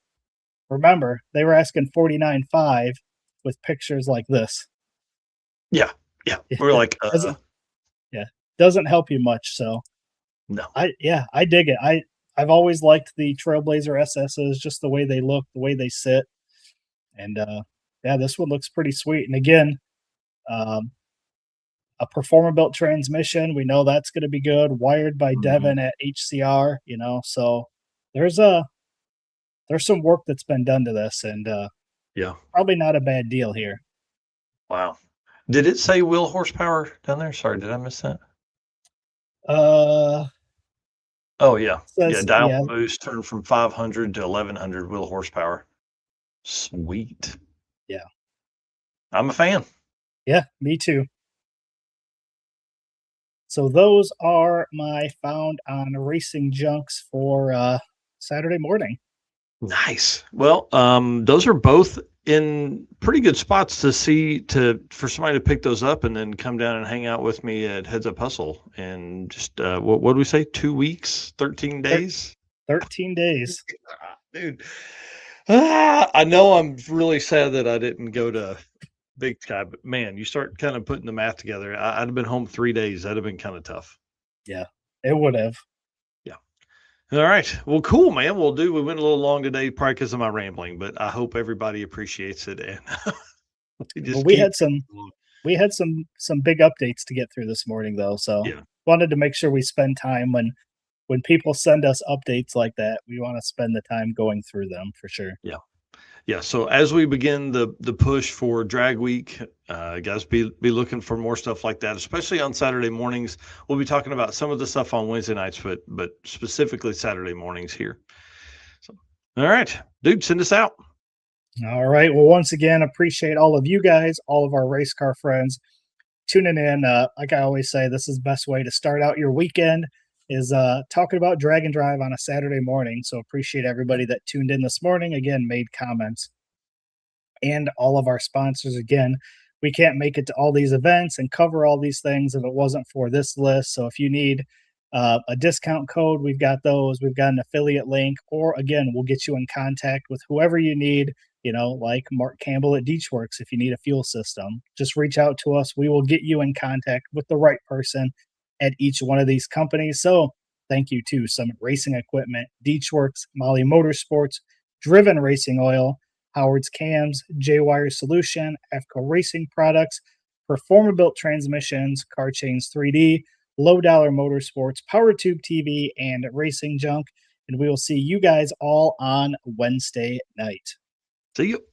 B: remember, they were asking $49.5 with pictures like this.
A: Yeah, we're like,
B: Doesn't help you much. So
A: no.
B: I dig it. I've always liked the Trailblazer SSs, just the way they look, the way they sit, and this one looks pretty sweet. And again, a Performa-built transmission, we know that's going to be good. Wired by Devin at HCR, so there's some work that's been done to this, and probably not a bad deal here.
A: Wow. Did it say wheel horsepower down there? Sorry, did I miss that?
B: Oh
A: yeah. Dial boost turned from 500 to 1100 wheel horsepower. Sweet.
B: Yeah.
A: I'm a fan.
B: Yeah, me too. So those are my found on Racing Junks for Saturday morning.
A: Nice. Well, those are both in pretty good spots to see for somebody to pick those up and then come down and hang out with me at Heads Up Hustle in just what do we say? 2 weeks, 13 days?
B: 13 days.
A: Dude. I know I'm really sad that I didn't go to Big Sky, but man, you start kind of putting the math together. I'd have been home 3 days. That'd have been kind of tough.
B: Yeah, it would have.
A: Yeah. All right. Well, cool, man. We went a little long today, probably because of my rambling, but I hope everybody appreciates it. And
B: we had some big updates to get through this morning, though. So wanted to make sure we spend time when people send us updates like that. We want to spend the time going through them for sure.
A: Yeah. So as we begin the push for Drag Week, guys, be looking for more stuff like that, especially on Saturday mornings. We'll be talking about some of the stuff on Wednesday nights, but specifically Saturday mornings here. So, all right, dude, send us out.
B: All right. Well, once again, appreciate all of you guys, all of our race car friends tuning in. Like I always say, this is the best way to start out your weekend is talking about drag and drive on a Saturday morning. So appreciate everybody that tuned in this morning, again, made comments, and all of our sponsors. Again, we can't make it to all these events and cover all these things if it wasn't for this list. So if you need a discount code, we've got those. We've got an affiliate link, or again, we'll get you in contact with whoever you need, like Mark Campbell at Deechworks. If you need a fuel system, just reach out to us. We will get you in contact with the right person at each one of these companies. So thank you to Summit Racing Equipment, Deechworks, Molly Motorsports, Driven Racing Oil, Howard's Cams, J-Wire Solution, AFCO Racing Products, Performa-built transmissions, Car Chains 3D, Low Dollar Motorsports, PowerTube TV, and Racing Junk. And we will see you guys all on Wednesday night.
A: See you.